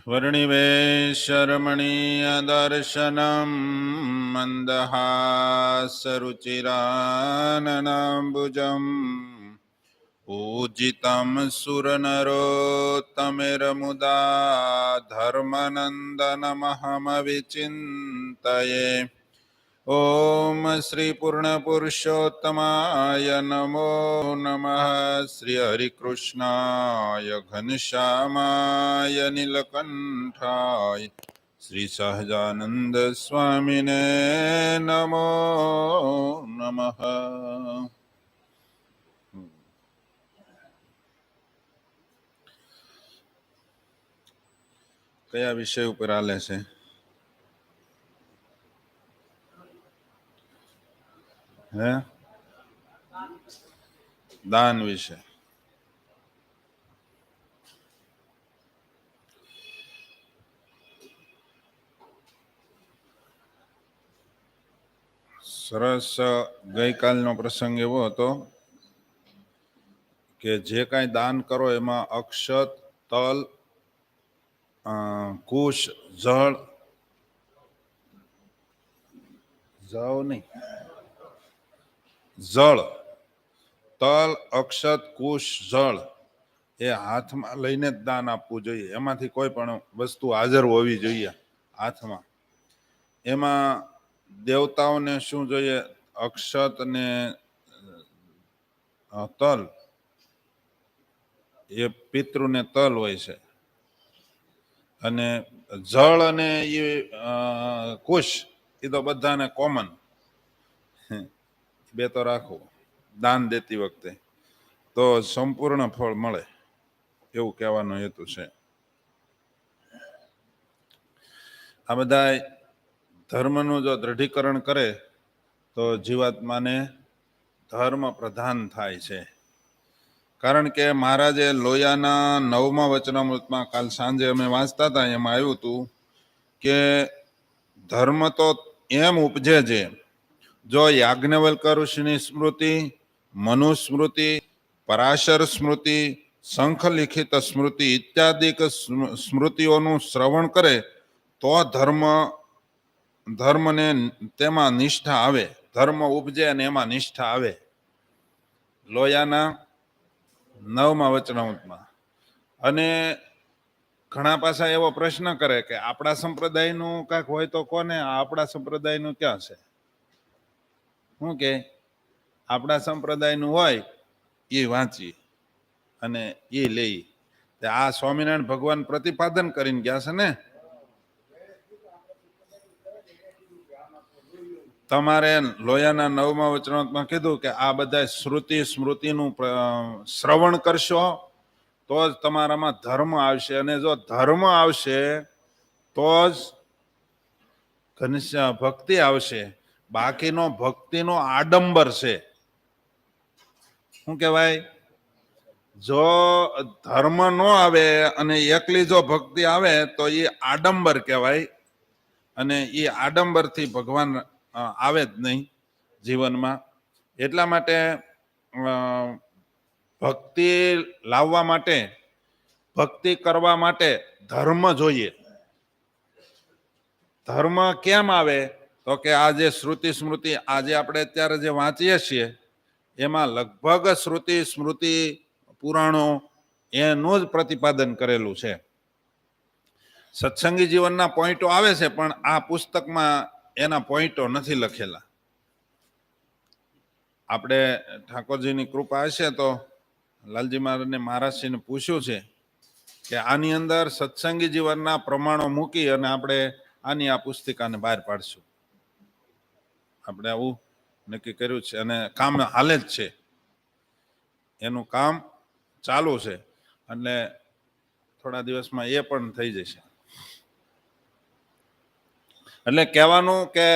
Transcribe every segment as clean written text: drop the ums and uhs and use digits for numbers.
वर्णिवेशरमणीयदर्शनं मन्दहासरुचिराननाम्बुजम् पूजितं सुरनरोत्तमेरमुदा धर्मनन्दनमहमविचिन्तये। ओम श्री पूर्णपुरुषोत्तमाय नमो नमः। श्री हरिकृष्णाय घनश्यामाय नीलकंठाय श्री सहजानंद स्वामिने नमो नमः। कया विषय पर आले छे? હે દાન વિશે. સરસ. ગઈકાલનો પ્રસંગ એવો હતો કે જે કાંઈ દાન કરો એમાં અક્ષત, તલ, કુશ, જળ નહીં, જળ, તલ, અક્ષત, કુશ, જળ એ હાથમાં લઈને જ દાન આપવું જોઈએ. એમાંથી કોઈ પણ વસ્તુ હાજર હોવી જોઈએ હાથમાં. એમાં દેવતાઓને શું જોઈએ? અક્ષત ને તલ, એ પિતૃને તલ હોય છે, અને જળ અને એ કુશ એ તો બધાને કોમન. બે તો રાખવું દાન દેતી વખતે, તો સંપૂર્ણ ફળ મળે, એવું કહેવાનો હેતુ છે. આ બધા ધર્મનું જો દૃઢીકરણ કરે તો જીવાત્માને ધર્મ પ્રધાન થાય છે. કારણ કે મહારાજે લોયાના 9મા વચનામૃતમાં કાલ સાંજે અમે વાંચતા હતા, એમાં આવ્યું હતું કે ધર્મ તો એમ ઉપજે છે જો યાજ્ઞવલ્ક ઋષિની સ્મૃતિ, મનુસ્મૃતિ, પરાશર સ્મૃતિ, શંખલિખિત સ્મૃતિ ઇત્યાદિક સ્મૃતિઓનું શ્રવણ કરે તો ધર્મને તેમાં નિષ્ઠા આવે, ધર્મ ઉપજે અને એમાં નિષ્ઠા આવે. લોયાના 9મા વચનામૃતમાં. અને ઘણા પાછા એવો પ્રશ્ન કરે કે આપણા સંપ્રદાયનું કાંઈક હોય તો કોને, આપણા સંપ્રદાયનું ક્યાં છે? શું કે આપણા સંપ્રદાયનું હોય એ વાંચી અને એ લઈ. આ સ્વામિનારાયણ ભગવાન પ્રતિપાદન કરીને ગયા છે ને, તમારે લોયાના 9મા વચનામૃતમાં કીધું કે આ બધા શ્રુતિ સ્મૃતિનું શ્રવણ કરશો તો જ તમારામાં ધર્મ આવશે, અને જો ધર્મ આવશે તો જ ઘનશ્યામ ભક્તિ આવશે. બાકીનો ભક્તિનો આડંબર છે. શું કહેવાય? જો ધર્મ ન આવે અને એકલી જો ભક્તિ આવે તો એ આડંબર કહેવાય, અને એ આડંબરથી ભગવાન આવે જ નહીં જીવનમાં. એટલા માટે ભક્તિ લાવવા માટે, ભક્તિ કરવા માટે ધર્મ જોઈએ. ધર્મ કેમ આવે? તો કે આ જે શ્રુતિ સ્મૃતિ આજે આપણે અત્યારે જે વાંચીએ છીએ એમાં લગભગ શ્રુતિ સ્મૃતિ પુરાણો એનું જ પ્રતિપાદન કરેલું છે. સત્સંગી જીવનના પોઈન્ટો આવે છે, પણ આ પુસ્તકમાં એના પોઈન્ટો નથી લખેલા. આપણે ઠાકોરજીની કૃપા હશે તો લાલજી મહારાજને મહારાજશ્રીને પૂછ્યું છે કે આની અંદર સત્સંગી જીવનના પ્રમાણો મૂકી અને આપણે આની આ પુસ્તિકાને બહાર પાડશું. આપણે આવું નક્કી કર્યું છે, અને કામ હાલે જ છે, એનું કામ ચાલુ છે, એટલે થોડા દિવસમાં એ પણ થઈ જશે. એટલે કહેવાનું કે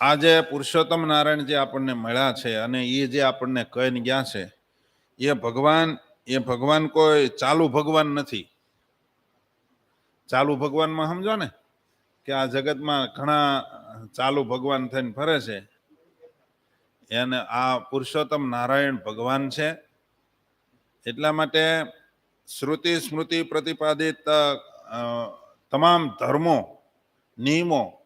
આ જે પુરુષોત્તમ નારાયણ જે આપણને મળ્યા છે અને એ જે આપણને કહીને ગયા છે એ ભગવાન કોઈ ચાલુ ભગવાન નથી. ચાલુ ભગવાનમાં સમજો ને કે આ જગતમાં ઘણા ચાલુ ભગવાન થઈને ફરે છે, એને આ પુરુષોત્તમ નારાયણ ભગવાન છે. એટલા માટે શ્રુતિ સ્મૃતિ પ્રતિપાદિત તમામ ધર્મો નિયમો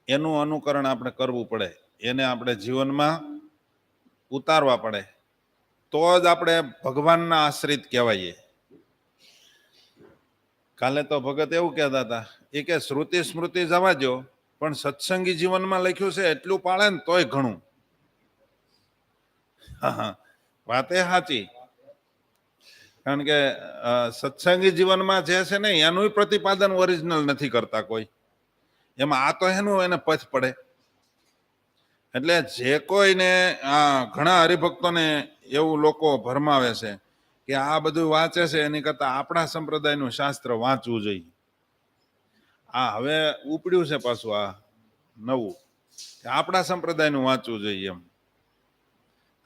એનું અનુકરણ આપણે કરવું પડે, એને આપણે જીવનમાં ઉતારવા પડે, તો જ આપણે ભગવાનના આશ્રિત કહેવાઈએ. કાલે તો ભગત એવું કહેતા હતા એ કે શ્રુતિ સ્મૃતિ જવા દો, પણ સત્સંગી જીવનમાં લખ્યું છે એટલું પાળે ને તોય ઘણું. વાત એ સાચી. કારણ કે સત્સંગી જીવનમાં જે છે ને એનું પ્રતિપાદન ઓરિજિનલ નથી કરતા કોઈ. એમાં આ તો એનું એને પથ પડે. એટલે જે કોઈને ઘણા હરિભક્તોને એવું લોકો ભરમાવે છે કે આ બધું વાંચે છે એની કરતા આપણા સંપ્રદાયનું શાસ્ત્ર વાંચવું જોઈએ. આ હવે ઉપડ્યું છે પાછું આ નવું કે આપણા સંપ્રદાયનું વાંચવું જોઈએ એમ.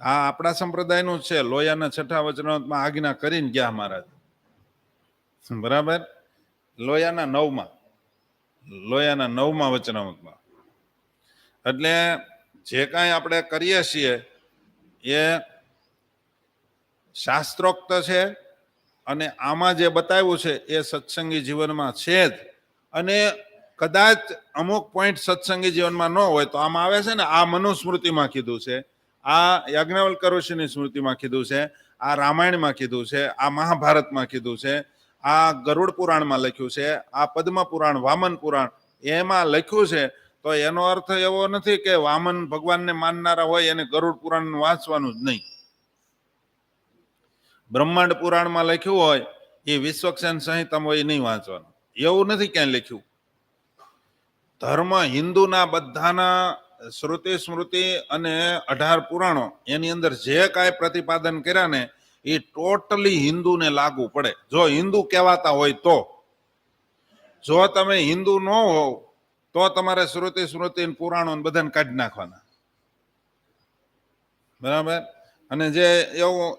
આ આપણા સંપ્રદાયનું છે. લોયાના છઠ્ઠા વચનામૃતમાં આજ્ઞા કરીને ગયા મહારાજ, બરાબર. લોયાના 9મા વચનામૃતમાં. એટલે જે કાંઈ આપણે કરીએ છીએ એ શાસ્ત્રોક્ત છે, અને આમાં જે બતાવ્યું છે એ સત્સંગી જીવનમાં છે જ. અને કદાચ અમુક પોઈન્ટ સત્સંગી જીવનમાં ન હોય તો આમાં આવે છે ને, આ મનુસ્મૃતિમાં કીધું છે, આ યાજ્ઞવલ્ક્ય ઋષિની સ્મૃતિમાં કીધું છે, આ રામાયણમાં કીધું છે, આ મહાભારતમાં કીધું છે, આ ગરુડ પુરાણમાં લખ્યું છે, આ પદ્મ પુરાણ, વામન પુરાણ એમાં લખ્યું છે. તો એનો અર્થ એવો નથી કે વામન ભગવાનને માનનારા હોય એને ગરુડ પુરાણ વાંચવાનું જ નહીં. બ્રહ્માંડ પુરાણમાં લખ્યું હોય એ વિશ્વક્ષેન સંહિતામાં હોય એ નહીં વાંચવાનું, એવું નથી ક્યાંય લખ્યું. ધર્મ હિન્દુના બધાના શ્રુતિ સ્મૃતિ અને 18 પુરાણો એની અંદર જે કાંઈ પ્રતિપાદન કર્યા ને એ ટોટલી હિન્દુને લાગુ પડે, જો હિન્દુ કહેવાતા હોય તો. જો તમે હિન્દુ ન હોવ તો તમારે શ્રુતિ સ્મૃતિ પુરાણો બધાને કાઢી નાખવાના, બરાબર. અને જે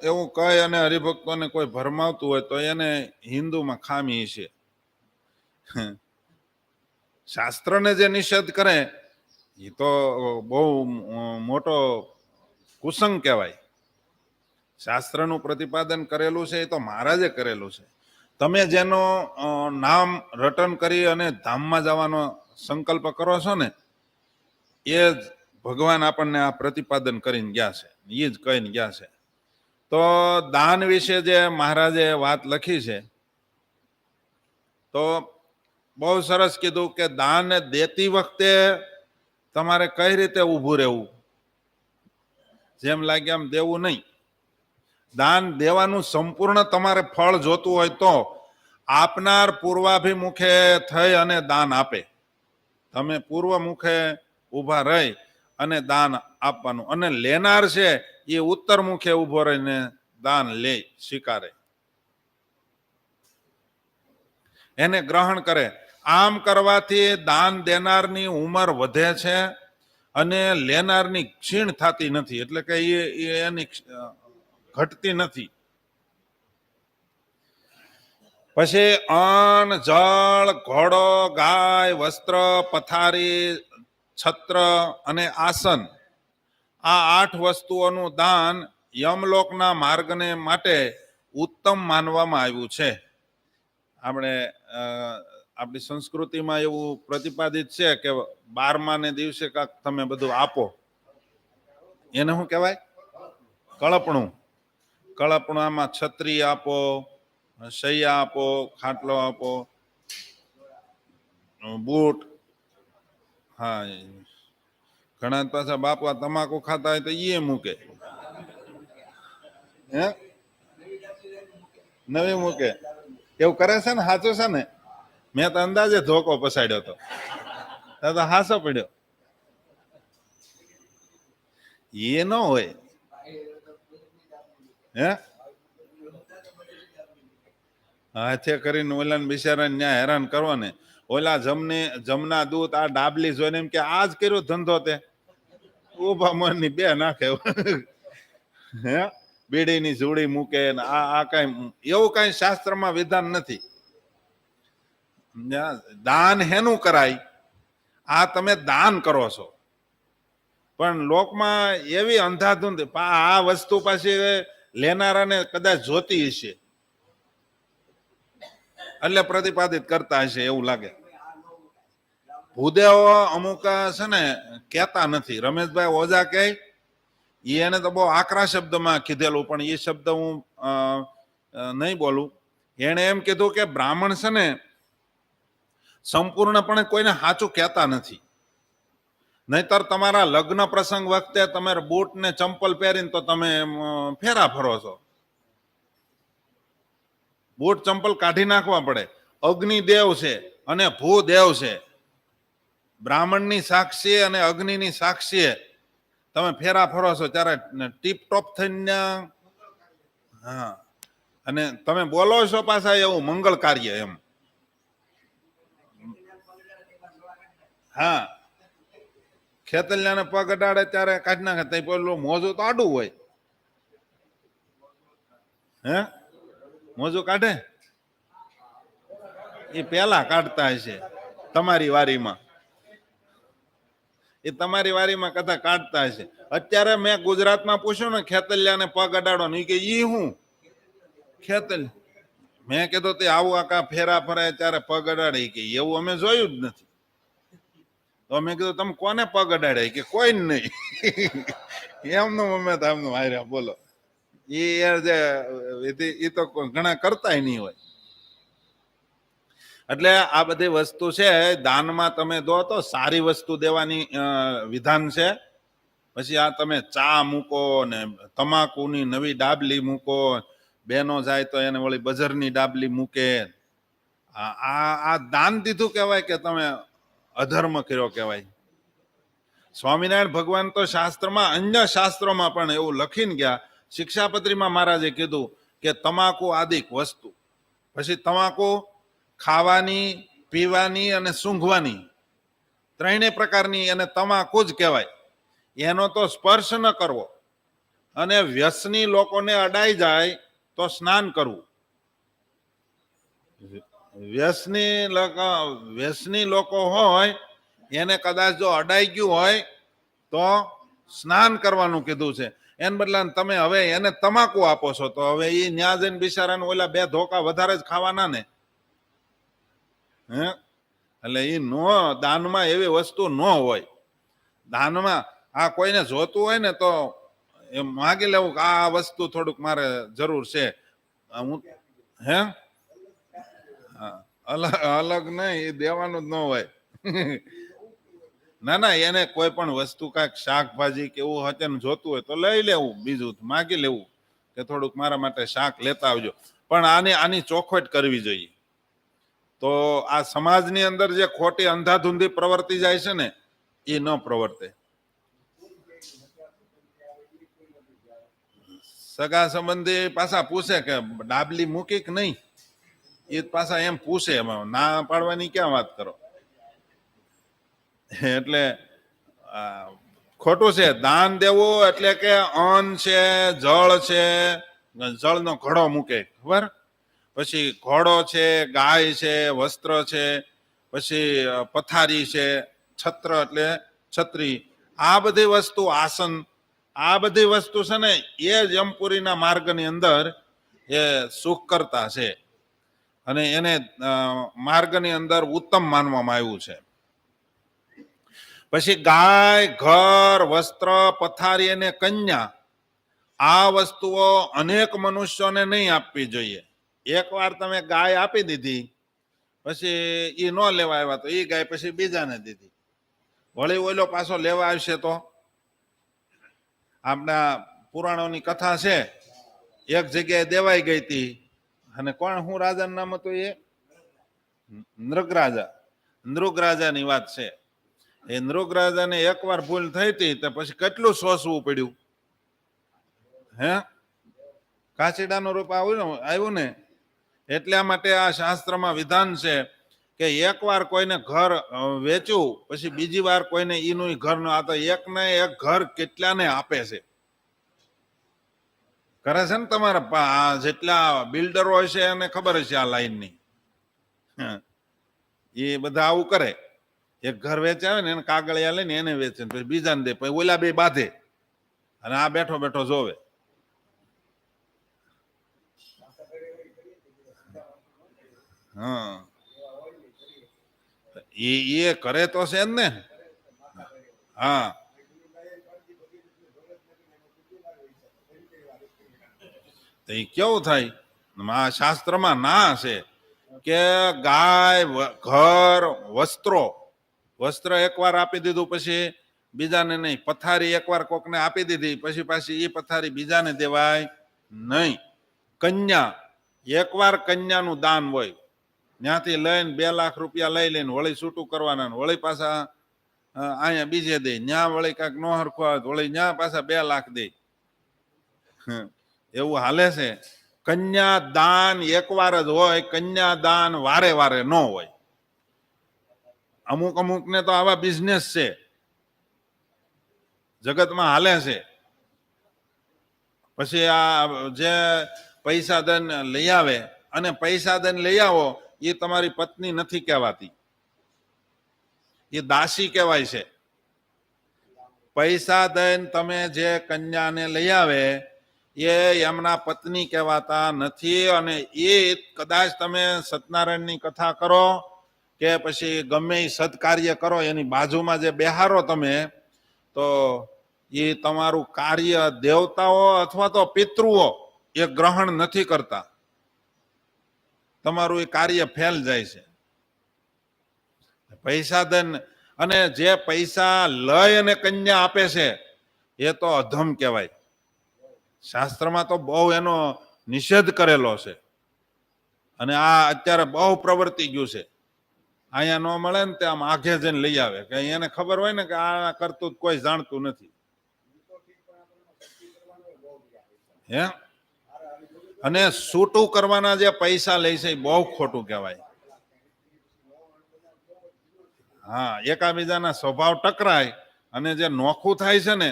એવું કહે અને હરિભક્તોને કોઈ ભરમાવતું હોય તો એને હિન્દુમાં ખામી છે. શાસ્ત્રને જે નિષેધ કરે એ તો બહુ મોટો કુસંગ કહેવાય. શાસ્ત્રનું પ્રતિપાદન કરેલું છે એ તો મહારાજે કરેલું છે. તમે જેનો નામ રટન કરી અને ધામમાં જવાનો સંકલ્પ કરો છો ને એ જ ભગવાન આપણને આ પ્રતિપાદન કરીને ગયા છે, એ જ કહીને ગયા છે. તો દાન વિશે જે મહારાજે વાત લખી છે તો બહુ સરસ કીધું કે દાન દેતી વખતે તમારે કઈ રીતે ઊભું રહેવું, જેમ લાગે એમ દેવું નહીં. દાન દેવાનું સંપૂર્ણ તમારે ફળ જોતું હોય તો આપનાર પૂર્વાભિમુખે થઈ અને દાન આપે. તમે પૂર્વ મુખે ઊભા રહી અને દાન આપવાનું, અને લેનાર છે એ ઉત્તર મુખે ઊભો રહીને દાન લે, સ્વીકારે, એને ગ્રહણ કરે. આમ કરવાથી દાન દેનારની ઉંમર વધે છે અને લેનારની ક્ષીણ થતી નથી, એટલે કે એની ઘટતી નથી. પછી અન્ન, જળ, ઘોડો, ગાય, વસ્ત્ર, પથારી, છત્ર અને આસન, આ 8 વસ્તુઓનું દાન યમલોકના માર્ગને માટે ઉત્તમ માનવામાં આવ્યું છે. આપણે આપણી સંસ્કૃતિમાં એવું પ્રતિપાદિત છે કે 12માને દિવસે કાંક તમે બધું આપો, એને શું કહેવાય? કળપણું. કળપણામાં છત્રી આપો, શૈયા આપો, ખાટલો આપો, બૂટ. હા, ઘણા પાછા બાપા તમાકુ ખાતા હોય તો એ મૂકે, હે નવી મૂકે, એવું કરે છે ને? સાચું છે ને? મેં તો અંદાજે ધોકો પસાડ્યો હતો, તો હાસો પડ્યો. એ ન હોય, હે હાથે કરીને ઓલા બિચારાને ન્યા હેરાન કરો ને. ઓલા જમના દૂત આ ડાબલી જોઈને એમ કે આ જ કર્યો ધંધો તે, ઉભા મનની બે નાખે. હે બીડીની જોડી મૂકે ને આ કઈ એવું કઈ શાસ્ત્રમાં વિધાન નથી. દાન હેનું કરાય? આ તમે દાન કરો છો, પણ લોકમાં એવી અંધાધૂંધ આ વસ્તુ પાછી લેનારાને કદાચ જોતી હશે એટલે પ્રતિપાદિત કરતા હશે એવું લાગે. ભૂદેવો અમુક છે ને કહેતા નથી. રમેશભાઈ ઓઝા કહે એને તો બહુ આકરા શબ્દમાં કીધેલું, પણ એ શબ્દ હું નહીં બોલું. એને એમ કીધું કે બ્રાહ્મણ છે ને સંપૂર્ણપણે કોઈને સાચું કહેતા નથી. નહીતર તમારા લગ્ન પ્રસંગ વખતે તમે બૂટ ને ચંપલ પહેરીને તો તમે ફેરા ફરો છો. બૂટ ચંપલ કાઢી નાખવા પડે. અગ્નિદેવ છે અને ભૂદેવ છે. બ્રાહ્મણની સાક્ષી અને અગ્નિની સાક્ષીએ તમે ફેરા ફરો છો ત્યારે ટીપ ટોપ થઈને, હા, અને તમે બોલો છો પાછા એવું મંગળ કાર્ય એમ. હા, ખેતલિયાને પગ અડાડે ત્યારે કાઢી નાખે. તો પેલું મોજું તો આડું હોય. હે મોજું કાઢે એ પેલા કાઢતા હશે તમારી વારીમાં. એ તમારી વારીમાં કથા કાઢતા હશે. અત્યારે મેં ગુજરાતમાં પૂછ્યું ને ખેતલિયાને પગ અડાડો ને કે ઈ હું ખેતલ, મેં કીધું તે આવું આખા ફેરા ફરાય ત્યારે પગ અડાડે કે એવું અમે જોયું જ નથી. તો મેં કીધું તમે કોને પગ અડાડે કે કોઈ નહીં. એમનું અમે તો એમનું હાર્યા બોલો. એ તો ઘણા કરતા નહીં હોય. એટલે આ બધી વસ્તુ છે દાનમાં તમે દો તો સારી વસ્તુ દેવાની વિધાન છે. પછી આ તમે ચા મૂકો ને તમાકુની નવી ડાબલી મૂકો, બેનો જાય તો એને વળી બજરની ડાબલી મૂકે. આ દાન દીધું કહેવાય કે તમે અધર્મ કર્યો કહેવાય. સ્વામિનારાયણ ભગવાન તો શાસ્ત્રમાં અન્ય શાસ્ત્રોમાં પણ એવું લખીને ગયા. શિક્ષાપત્રીમાં મહારાજે કીધું કે તમાકુ આદિક વસ્તુ, પછી તમાકુ ખાવાની, પીવાની અને સૂંઘવાની ત્રણેય પ્રકારની એને તમાકુ જ કહેવાય. એનો તો સ્પર્શ ન કરવો. અને વ્યસની લોકોને અડાઈ જાય તો સ્નાન કરવું. વ્યસની લોકો હોય એને કદાચ જો અડાઈ ગયું હોય તો સ્નાન કરવાનું કીધું છે. એને બદલે તમે હવે એને તમાકુ આપો છો તો હવે એ ન્યા જઈને બિચારાને ઓલા 2 ધોકા વધારે જ ખાવાના ને. હે એટલે એ નો, દાનમાં એવી વસ્તુ ન હોય. દાનમાં આ કોઈને જોતું હોય ને તો એમ માગી લેવું કે આ વસ્તુ થોડુંક મારે જરૂર છે. હું હે અલગ અલગ નહીં, એ દેવાનું જ ન હોય. ના ના, એને કોઈ પણ વસ્તુ કાંઈક શાકભાજી કે એવું હતે જોતું હોય તો લઈ લેવું, બીજું માગી લેવું કે થોડુંક મારા માટે શાક લેતા આવજો. પણ આની ચોખવટ કરવી જોઈએ. તો આ સમાજની અંદર જે ખોટી અંધાધૂંધી પ્રવર્તી જાય છે ને એ ન પ્રવર્તે. સગા સંબંધી પાછા પૂછે કે ડાબલી મૂકી કે નહીં, એ પાછા એમ પૂછે. એમાં ના પાડવાની ક્યાં વાત કરો. એટલે ખોટું છે. દાન દેવું એટલે કે અન્ન છે, જળ છે, જળનો ઘડો મૂકે ખબર, પછી ઘોડો છે, ગાય છે, વસ્ત્ર છે, પછી પથારી છે, છત્ર એટલે છત્રી, આ બધી વસ્તુ, આસન, આ બધી વસ્તુ છે ને એ જ યમપુરીના માર્ગની અંદર એ સુખ કરતા છે અને એને માર્ગની અંદર ઉત્તમ માનવામાં આવ્યું છે. પછી ગાય, ઘર, વસ્ત્ર, પથારી અને કન્યા, આ વસ્તુઓ અનેક મનુષ્યોને નહીં આપવી જોઈએ. એકવાર તમે ગાય આપી દીધી પછી એ ન લેવા આવ્યા તો એ ગાય પછી બીજાને દીધી, વળી ઓલો પાછો લેવા આવશે તો. આપણા પુરાણોની કથા છે, એક જગ્યાએ દેવાઈ ગઈ હતી અને કોણ, હું રાજાનું નામ હતું એ, નૃગરાજા. નૃગરાજાની વાત છે. એ નૃગરાજાને એકવાર ભૂલ થઈ હતી તો પછી કેટલું સોસવું પડ્યું. હે કાચીડાનું રૂપ આવ્યું ને. એટલા માટે આ શાસ્ત્રમાં વિધાન છે કે એકવાર કોઈને ઘર વેચ્યું પછી બીજી વાર કોઈને ઈનું ઘર ન, આ તો એક ને એક ઘર કેટલાને આપે છે. કરે છે ને તમારા જેટલા બિલ્ડરો હશે એને ખબર હશે આ લાઈનની. એ બધા આવું કરે. એક ઘર વેચાવે ને એને કાગળિયા લઈને એને વેચે, પછી બીજાને દે, પછી ઓલા બે બાંધે અને આ બેઠો બેઠો જોવે. હા એ કરે તો છે જ ને. હા તો એ કેવું થાય શાસ્ત્રમાં ના છે કે ગાય ઘર વસ્ત્ર એકવાર આપી દીધું પછી બીજાને નહીં. પથારી એકવાર કોકને આપી દીધી પછી પાછી એ પથારી બીજાને દેવાય નહીં. કન્યા એકવાર કન્યાનું દાન હોય, ત્યાંથી લઈને 2 લાખ રૂપિયા લઈ લઈને વળી છૂટું કરવાના, વળી પાછા અહીંયા બીજે દે, ત્યાં વળી કાંઈક નો હરખું આવે વળી ત્યાં પાછા 2 લાખ દે. એવું હાલે છે. કન્યા દાન એકવાર જ હોય, કન્યા દાન વારે વારે ન હોય. અમુક ને તો આવા બિઝનેસ છે, જગતમાં હાલે છે. પછી આ જે પૈસા દન લઈ આવે, અને પૈસા દન લઈ આવો એ તમારી પત્ની નથી કહેવાતી, એ દાસી કહેવાય છે. પૈસા દઈને તમે જે કન્યાને લઈ આવે એ એમના પત્ની કહેવાતા નથી. અને એ કદાચ તમે સત્યનારાયણની કથા કરો કે પછી ગમે એ સદકાર્ય કરો, એની બાજુમાં જે બેહારો તમે, તો એ તમારું કાર્ય દેવતાઓ અથવા તો પિતૃઓ એ ગ્રહણ નથી કરતા. તમારું એ કાર્ય ફેલ જાય છે. પૈસા દન અને જે પૈસા લય અને કન્યા આપે છે એ તો અધમ કહેવાય. શાસ્ત્રમાં તો બહુ એનો નિષેધ કરેલો છે. અને આ અત્યારે બહુ પ્રવર્તી ગયું છે. અહીંયા ન મળે ને તે આમ આઘે જઈને લઈ આવે, કે એને ખબર હોય ને કે આ કરતું કોઈ જાણતું નથી. હે અને છૂટું કરવાના જે પૈસા લે છે એ બહુ ખોટું કહેવાય. હા, એકાબીજાના સ્વભાવ ટકરાય અને જે નોખું થાય છે ને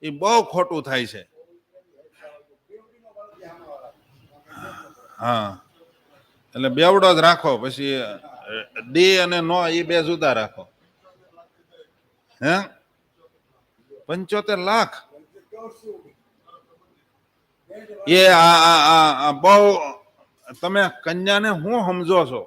એ બહુ ખોટું થાય છે. હા, એટલે બેવડો જ રાખો, પછી ડી અને નો એ બે જુદા રાખો. હે 75 લાખ એ બહુ. તમે કન્યાને શું સમજો છો?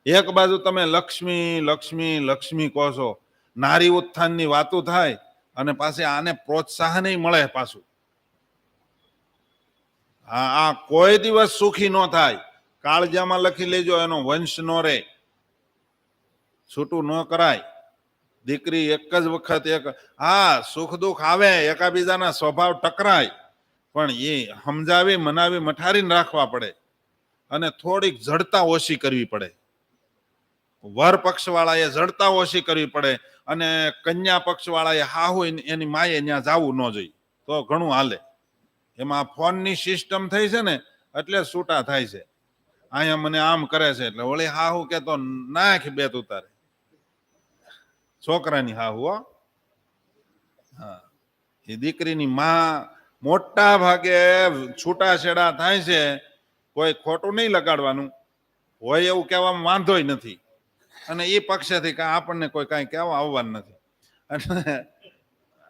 એક બાજુ તમે લક્ષ્મી લક્ષ્મી લક્ષ્મી કહો છો, નારી ઉત્થાનની વાતો થાય અને પાછી આને પ્રોત્સાહન મળે પાછું. આ કોઈ દિવસ સુખી ન થાય. કાળજામાં લખી લેજો, એનો વંશ નો રે, છૂટું ન કરાય. દીકરી એક જ વખત હા સુખ દુઃખ આવે, એકાબીજાના સ્વભાવ ટકરાય, પણ એ સમજાવી મનાવી મઠારીને રાખવા પડે અને થોડીક જડતા ઓછી કરવી પડે. વર પક્ષ વાળાએ જડતા ઓછી કરવી પડે અને કન્યા પક્ષ વાળાએ હાહુ એની માએ ત્યાં જવું ન જોઈએ, તો ઘણું હાલે. એમાં ફોનની સિસ્ટમ થઈ છે ને એટલે છૂટા થાય છે. અહીંયા મને આમ કરે છે એટલે વળી હાહુ કે તો નાખ બે તું તારે છોકરાની હાહુ. હા, એ દીકરીની માં મોટા ભાગે છૂટાછેડા થાય છે. કોઈ ખોટું નહીં લગાડવાનું હોય એવું કહેવામાં વાંધોય નથી, અને એ પક્ષેથી કાંઈ આપણને કોઈ કાંઈ કહેવા આવવાનું નથી.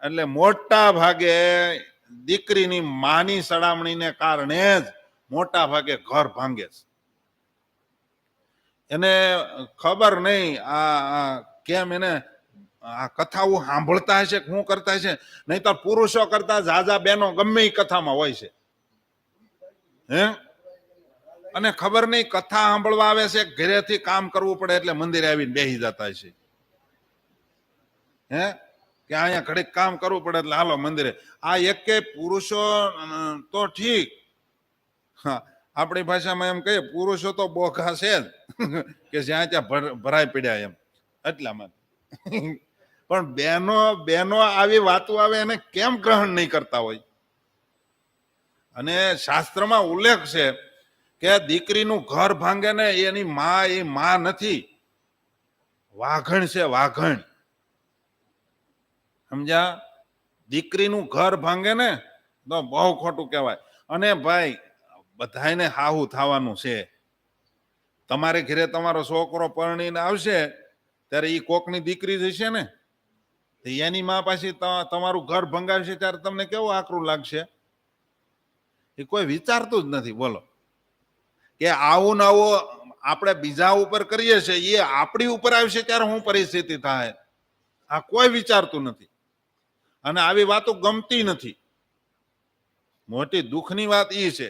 એટલે મોટા ભાગે દીકરીની માની સડામણીને કારણે જ મોટા ભાગે ઘર ભાંગે છે. એને ખબર નહીં આ કેમ એને આ કથાઓ સાંભળતા હશે, શું કરતા હશે. નહીં તો પુરુષો કરતા જાજા બેનો ગમે એ કથામાં હોય છે. હે અને ખબર નહીં કથા સાંભળવા આવે છે, ઘરેથી કામ કરવું પડે એટલે મંદિરે આવીને બેસી જતા છે. હે કે અહીંયા ઘડીક કામ કરવું પડે એટલે હાલો મંદિરે. આ એકે પુરુષો તો ઠીક, હા આપણી ભાષામાં એમ કહીએ પુરુષો તો બોઘા છે જ, કે જ્યાં ત્યાં ભરાઈ પડ્યા એમ, એટલા માટે. પણ બેનો આવી વાતો આવે એને કેમ ગ્રહણ નહીં કરતા હોય? અને શાસ્ત્રમાં ઉલ્લેખ છે કે દીકરીનું ઘર ભાંગે ને એની માં એ માં નથી, વાઘણ છે, વાઘણ. સમજ્યા? દીકરીનું ઘર ભાંગે ને તો બહુ ખોટું કહેવાય. અને ભાઈ બધાને હાહુ થવાનું છે. તમારે ઘરે તમારો છોકરો પરણીને આવશે ત્યારે એ કોકની દીકરી જશે ને, એની માં પાછી તમારું ઘર ભંગાવશે ત્યારે તમને કેવું આકરું લાગશે? એ કોઈ વિચારતું જ નથી. બોલો કે આવું ને આવું આપણે બીજા ઉપર કરીએ છીએ એ આપણી ઉપર આવશે ત્યારે શું પરિસ્થિતિ થાય આ કોઈ વિચારતું નથી. અને આવી વાતો ગમતી નથી. મોટી દુઃખની વાત એ છે.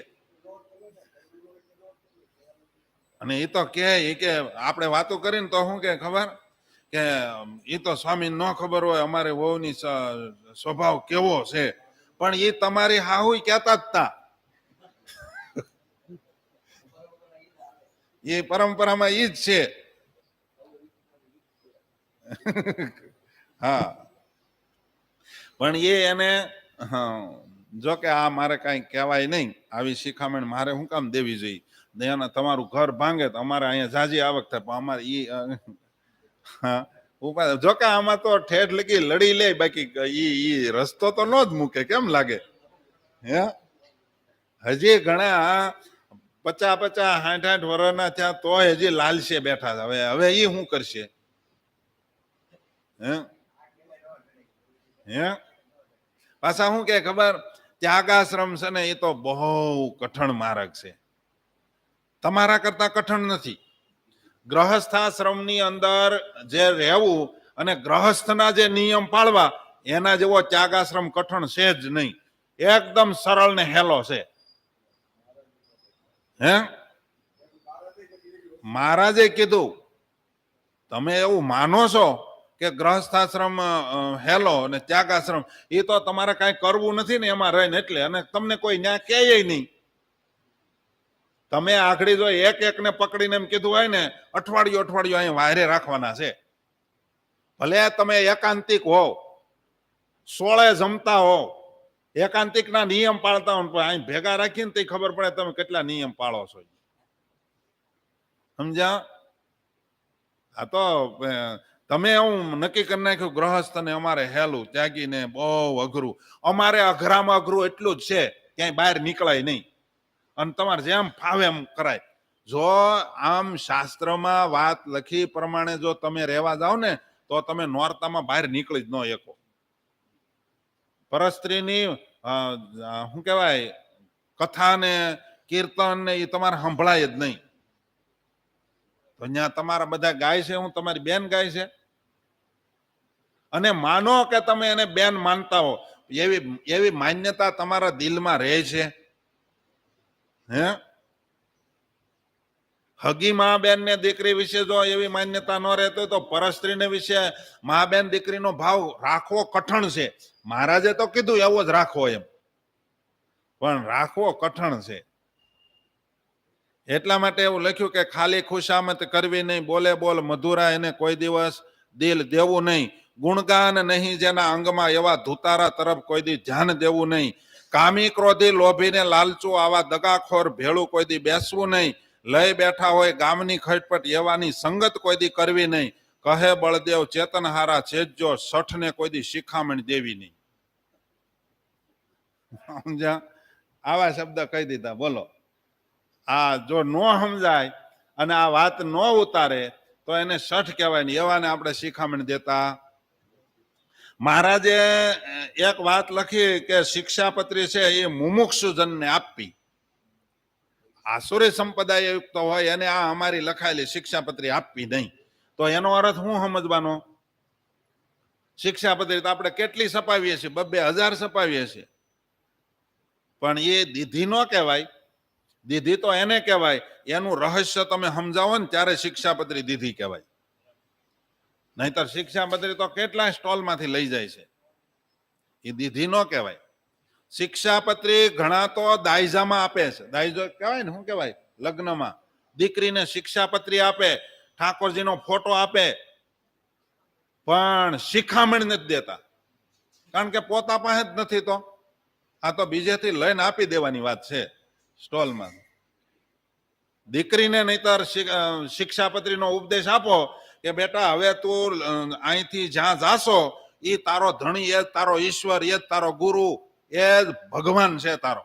અને એ તો કે આપણે વાતો કરીને તો શું કે ખબર કે એ તો સ્વામી ન ખબર હોય અમારે વહુની સ્વભાવ કેવો છે, પણ એ તમારી હાહુ કહેતા જ તા. એ પરંપરામાં ઈ જ છે. હા, પણ એને જો કે આ મારે કઈ કહેવાય નહીં, આવી શિખામણ મારે શું કામ દેવી જોઈએ? તમારું ઘર ભાંગે તો અમારે અહીંયા જાજી આવક થાય, પણ અમારે ઈ હા જો કે આમાં તો ઠેઠ લગી લડી લે, બાકી ઈ રસ્તો તો નો જ મૂકે. કેમ લાગે? હે હજી ઘણા 50-50, 60-60 વર્ષના થયા તો હજી લાલશે બેઠા. હવે એ શું કરશે? હે પાછા શું કે ખબર, ત્યાગાશ્રમ છે ને એ તો બહુ કઠણ માર્ગ છે. તમારા કરતા કઠણ નથી. ગ્રહસ્થાશ્રમની અંદર જે રહેવું અને ગ્રહસ્થના જે નિયમ પાળવા એના જેવો ત્યાગાશ્રમ કઠણ છે જ નહીં. એકદમ સરળ ને હેલો છે. હે મહારાજે કીધું, તમે એવું માનો છો કે ગ્રહસ્થાશ્રમ હેલો અને ત્યાગાશ્રમ એ તો તમારે કઈ કરવું નથી ને એમાં રહીને એટલે, અને તમને કોઈ ન્યા કહે નહીં. તમે આખડી જો એક ને પકડીને એમ કીધું હોય ને અઠવાડિયું અહીંયા વાયરે રાખવાના છે, ભલે તમે એકાંતિક હોવ, 16 જમતા હોવ, એકાંતિક ના નિયમ પાળતા હો, પણ અહીં ભેગા રાખીને તે ખબર પડે તમે કેટલા નિયમ પાળો છો. સમજ્યા? આ તો તમે એવું નક્કી કરી નાખ્યું ગ્રહસ્થ ને અમારે હેલું, ત્યાગીને બહુ અઘરું. અમારે અઘરામાં અઘરું એટલું જ છે, ક્યાંય બહાર નીકળાય નહીં અને તમારે જેમ ફાવે એમ કરાય. જો આમ શાસ્ત્રમાં વાત લખી પ્રમાણે જો તમે રહેવા જાઓ ને તો તમે નોરતામાં બહાર નીકળી જ ન શકો. પરસ્ત્રીની શું કહેવાય કથા ને કીર્તન ને એ તમારે સંભળાય જ નહીં. તો અહીંયા તમારા બધા ગાય છે, હું તમારી બેન ગાય છે. અને માનો કે તમે એને બેન માનતા હો, એવી માન્યતા તમારા દિલમાં રહે છે? હે હગી મા બેન ને દીકરી વિશે જો એવી માન્યતા ન રહેતો તો પરસ્ત્રીને વિશે મા બેન દીકરીનો ભાવ રાખવો કઠણ છે. મહારાજે તો કીધું એવો જ રાખવો એમ, પણ રાખવો કઠણ છે. એટલા માટે એવું લખ્યું કે ખાલી ખુશામત કરવી નહીં, બોલે બોલ મધુરા એને કોઈ દિવસ દિલ દેવું નહીં, ગુણગાન નહીં જેના અંગમાં એવા ધુતારા તરફ કોઈ દી ધ્યાન દેવું નહીં, કામી ક્રોધી લોભીને લાલચું આવા દગાખોર ભેળું કોઈ દી બેસવું નહીં, લઈ બેઠા હોય ગામની ખટપટ એવાની સંગત કોઈ દી કરવી નહીં, કહે બળદેવ ચેતનહારા છેજો શઠને કોઈ દી શિખામણ દેવી નહીં. સમજ્યા? આવા શબ્દ કહી દીધા. બોલો, આ જો ન સમજાય અને આ વાત ન ઉતારે તો એને શઠ કહેવાય ને, એવાને આપણે શિખામણ દેતા. મહારાજે એક વાત લખી કે શિક્ષાપત્રી છે એ મુમુક્ષુજનને આપવી. આસુરી સંપ્રદાય યુક્ત હોય એને આ અમારી લખાયેલી શિક્ષાપત્રી આપવી નહીં. તો એનો અર્થ શું સમજવાનો? શિક્ષાપત્રી તો આપણે કેટલી છપાવીએ છીએ? 2,000 છપાવીએ છીએ, પણ એ દીધી ન કહેવાય. દીધી તો એને કહેવાય એનું રહસ્ય તમે સમજાવો ને ત્યારે શિક્ષાપત્રી દીધી કહેવાય. નહીતર શિક્ષાપત્રી તો કેટલા સ્ટોલમાંથી લઈ જાય છે, એ દીધી ન કહેવાય. શિક્ષાપત્રી ઘણા તો દાયજામાં આપે છે. દાયજો કહેવાય ને, શું કહેવાય, લગ્નમાં દીકરીને શિક્ષાપત્રી આપે, ઠાકોરજીનો ફોટો આપે, પણ શિખામણ નથી દેતા. કારણ કે પોતા પાસે જ નથી. તો આ તો બીજેથી લઈને આપી દેવાની વાત છે સ્ટોલમાં. દીકરીને નહીતર શિક્ષાપત્રીનો ઉપદેશ આપો કે બેટા હવે તું અહીંથી જ્યાં જાશો એ તારો ધણી, એ તારો ઈશ્વર, એ જ તારો ગુરુ, એ જ ભગવાન છે તારો.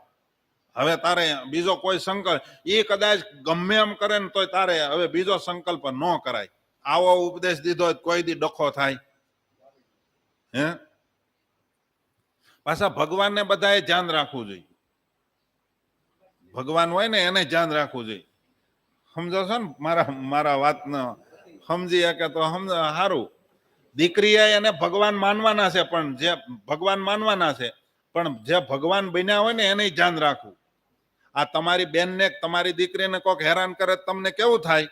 હવે તારે બીજો કોઈ સંકલ્પ, એ કદાચ ગમે એમ કરે ને તો તારે હવે બીજો સંકલ્પ ન કરાય. આવો ઉપદેશ દીધો કોઈ દી ડખો થાય? હે પાછા ભગવાનને બધાએ ધ્યાન રાખવું જોઈએ. ભગવાન હોય ને એને ધ્યાન રાખવું જોઈએ. સમજો છો ને મારા વાતનો સમજી શકે તો સારું. દીકરીએ એને ભગવાન માનવાના છે, પણ જે ભગવાન માનવાના છે પણ જે ભગવાન બન્યા હોય ને એને ધ્યાન રાખવું. આ તમારી બેનને તમારી દીકરીને કોક હેરાન કરે તમને કેવું થાય?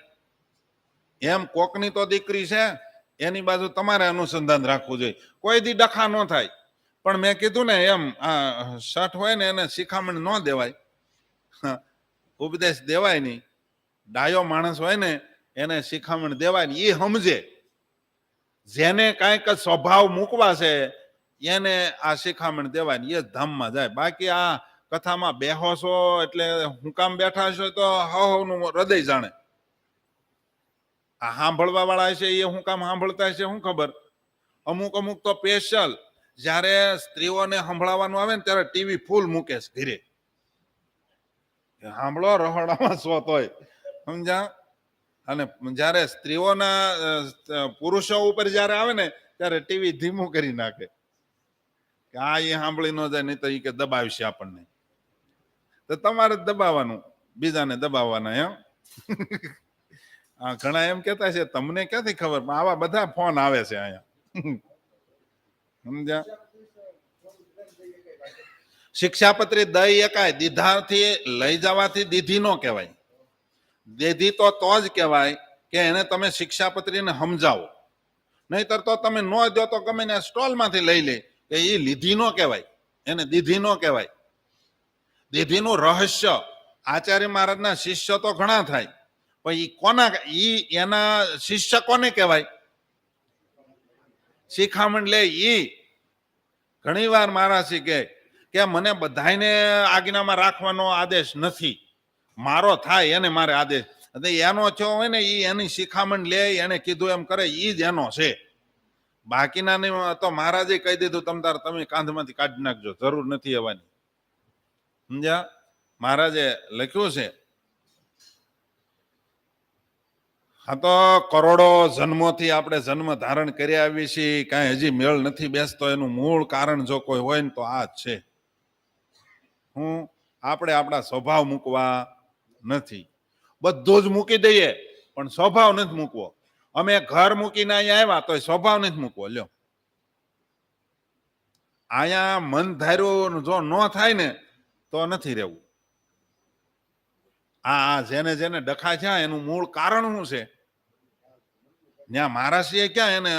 એમ કોકની તો દીકરી છે એની બાજુ તમારે અનુસંધાન રાખવું જોઈએ. કોઈ દી ડખા ન થાય. પણ મેં કીધું ને એમ આ શઠ હોય ને એને શિખામણ ન દેવાય, ઉપદેશ દેવાય નહીં. ડાયો માણસ હોય ને એને શિખામણ દેવાય ને એ સમજે. જેને કાંઈક સ્વભાવ મૂકવા છે એને આ શિખામણ દેવાય ને એ ધામમાં જાય. બાકી આ કથામાં બેહો છો એટલે હું કામ બેઠા છો તો હવનું હૃદય જાણે. આ સાંભળવા વાળા છે એ હું કામ સાંભળતા છે શું ખબર. અમુક અમુક તો સ્પેશિયલ જ્યારે સ્ત્રીઓને સંભળાવવાનું આવે ને ત્યારે ટીવી ફૂલ મૂકે છે ઘરે. સાંભળો રહોડામાં શોત હોય, સમજા. અને જ્યારે સ્ત્રીઓના પુરુષો ઉપર જ્યારે આવે ને ત્યારે ટીવી ધીમું કરી નાખે કે આ એ સાંભળી ન જાય, નહીં તો એ કે દબાવશે આપણને. તો તમારે જ દબાવવાનું, બીજાને દબાવવાના. એમ ઘણા એમ કેતા છે તમને ક્યાંથી ખબર? આવા બધા ફોન આવે છે અહીંયા, સમજ્યા. શિક્ષાપત્રી દઈ એકાય દીધાથી લઈ જવાથી દીધી નો કહેવાય. દીધી તો જ કહેવાય કે એને તમે શિક્ષાપત્રીને સમજાવો. નહીતર તો તમે ન દો તો ગમે ને સ્ટોલમાંથી લઈ લે કે એ લીધી નો કહેવાય, એને દીધી નો કહેવાય. દીધીનું રહસ્ય આચાર્ય મહારાજના શિષ્ય તો ઘણા થાય, પણ એ કોના એના શિષ્ય કોને કહેવાય? શિખામણ લે ઈ. ઘણી વાર મહારાજ કે મને બધાને આજ્ઞામાં રાખવાનો આદેશ નથી, મારો થાય એને મારે આદેશ. એનો થયો હોય ને એ એની શિખામણ લે, એને કીધું એમ કરે, એ જ એનો છે. બાકીના તો મહારાજે કહી દીધું તમે કાંધમાંથી કાઢી નાખજો, જરૂર નથી આવવાની. સમજ્યા. મહારાજે લખ્યું છે આ તો કરોડો જન્મોથી આપણે જન્મ ધારણ કરી આવી છીએ, કાંઈ હજી મેળ નથી બેસતો. એનું મૂળ કારણ જો કોઈ હોય ને તો આ જ છે. આપણે આપણા સ્વભાવ મૂકવા નથી. બધું જ મૂકી દઈએ પણ સ્વભાવ નથી મૂકવો. અમે ઘર મૂકીને અહીંયા આવ્યા તો સ્વભાવ નથી મૂકવો. લ્યો, અહીંયા મન ધાર્યું જો ન થાય ને તો નથી રહેવું. આ જેને જેને ડખા છે એનું મૂળ કારણ શું છે? ત્યાં મહારાષ્ટ્રીએ ક્યાં એને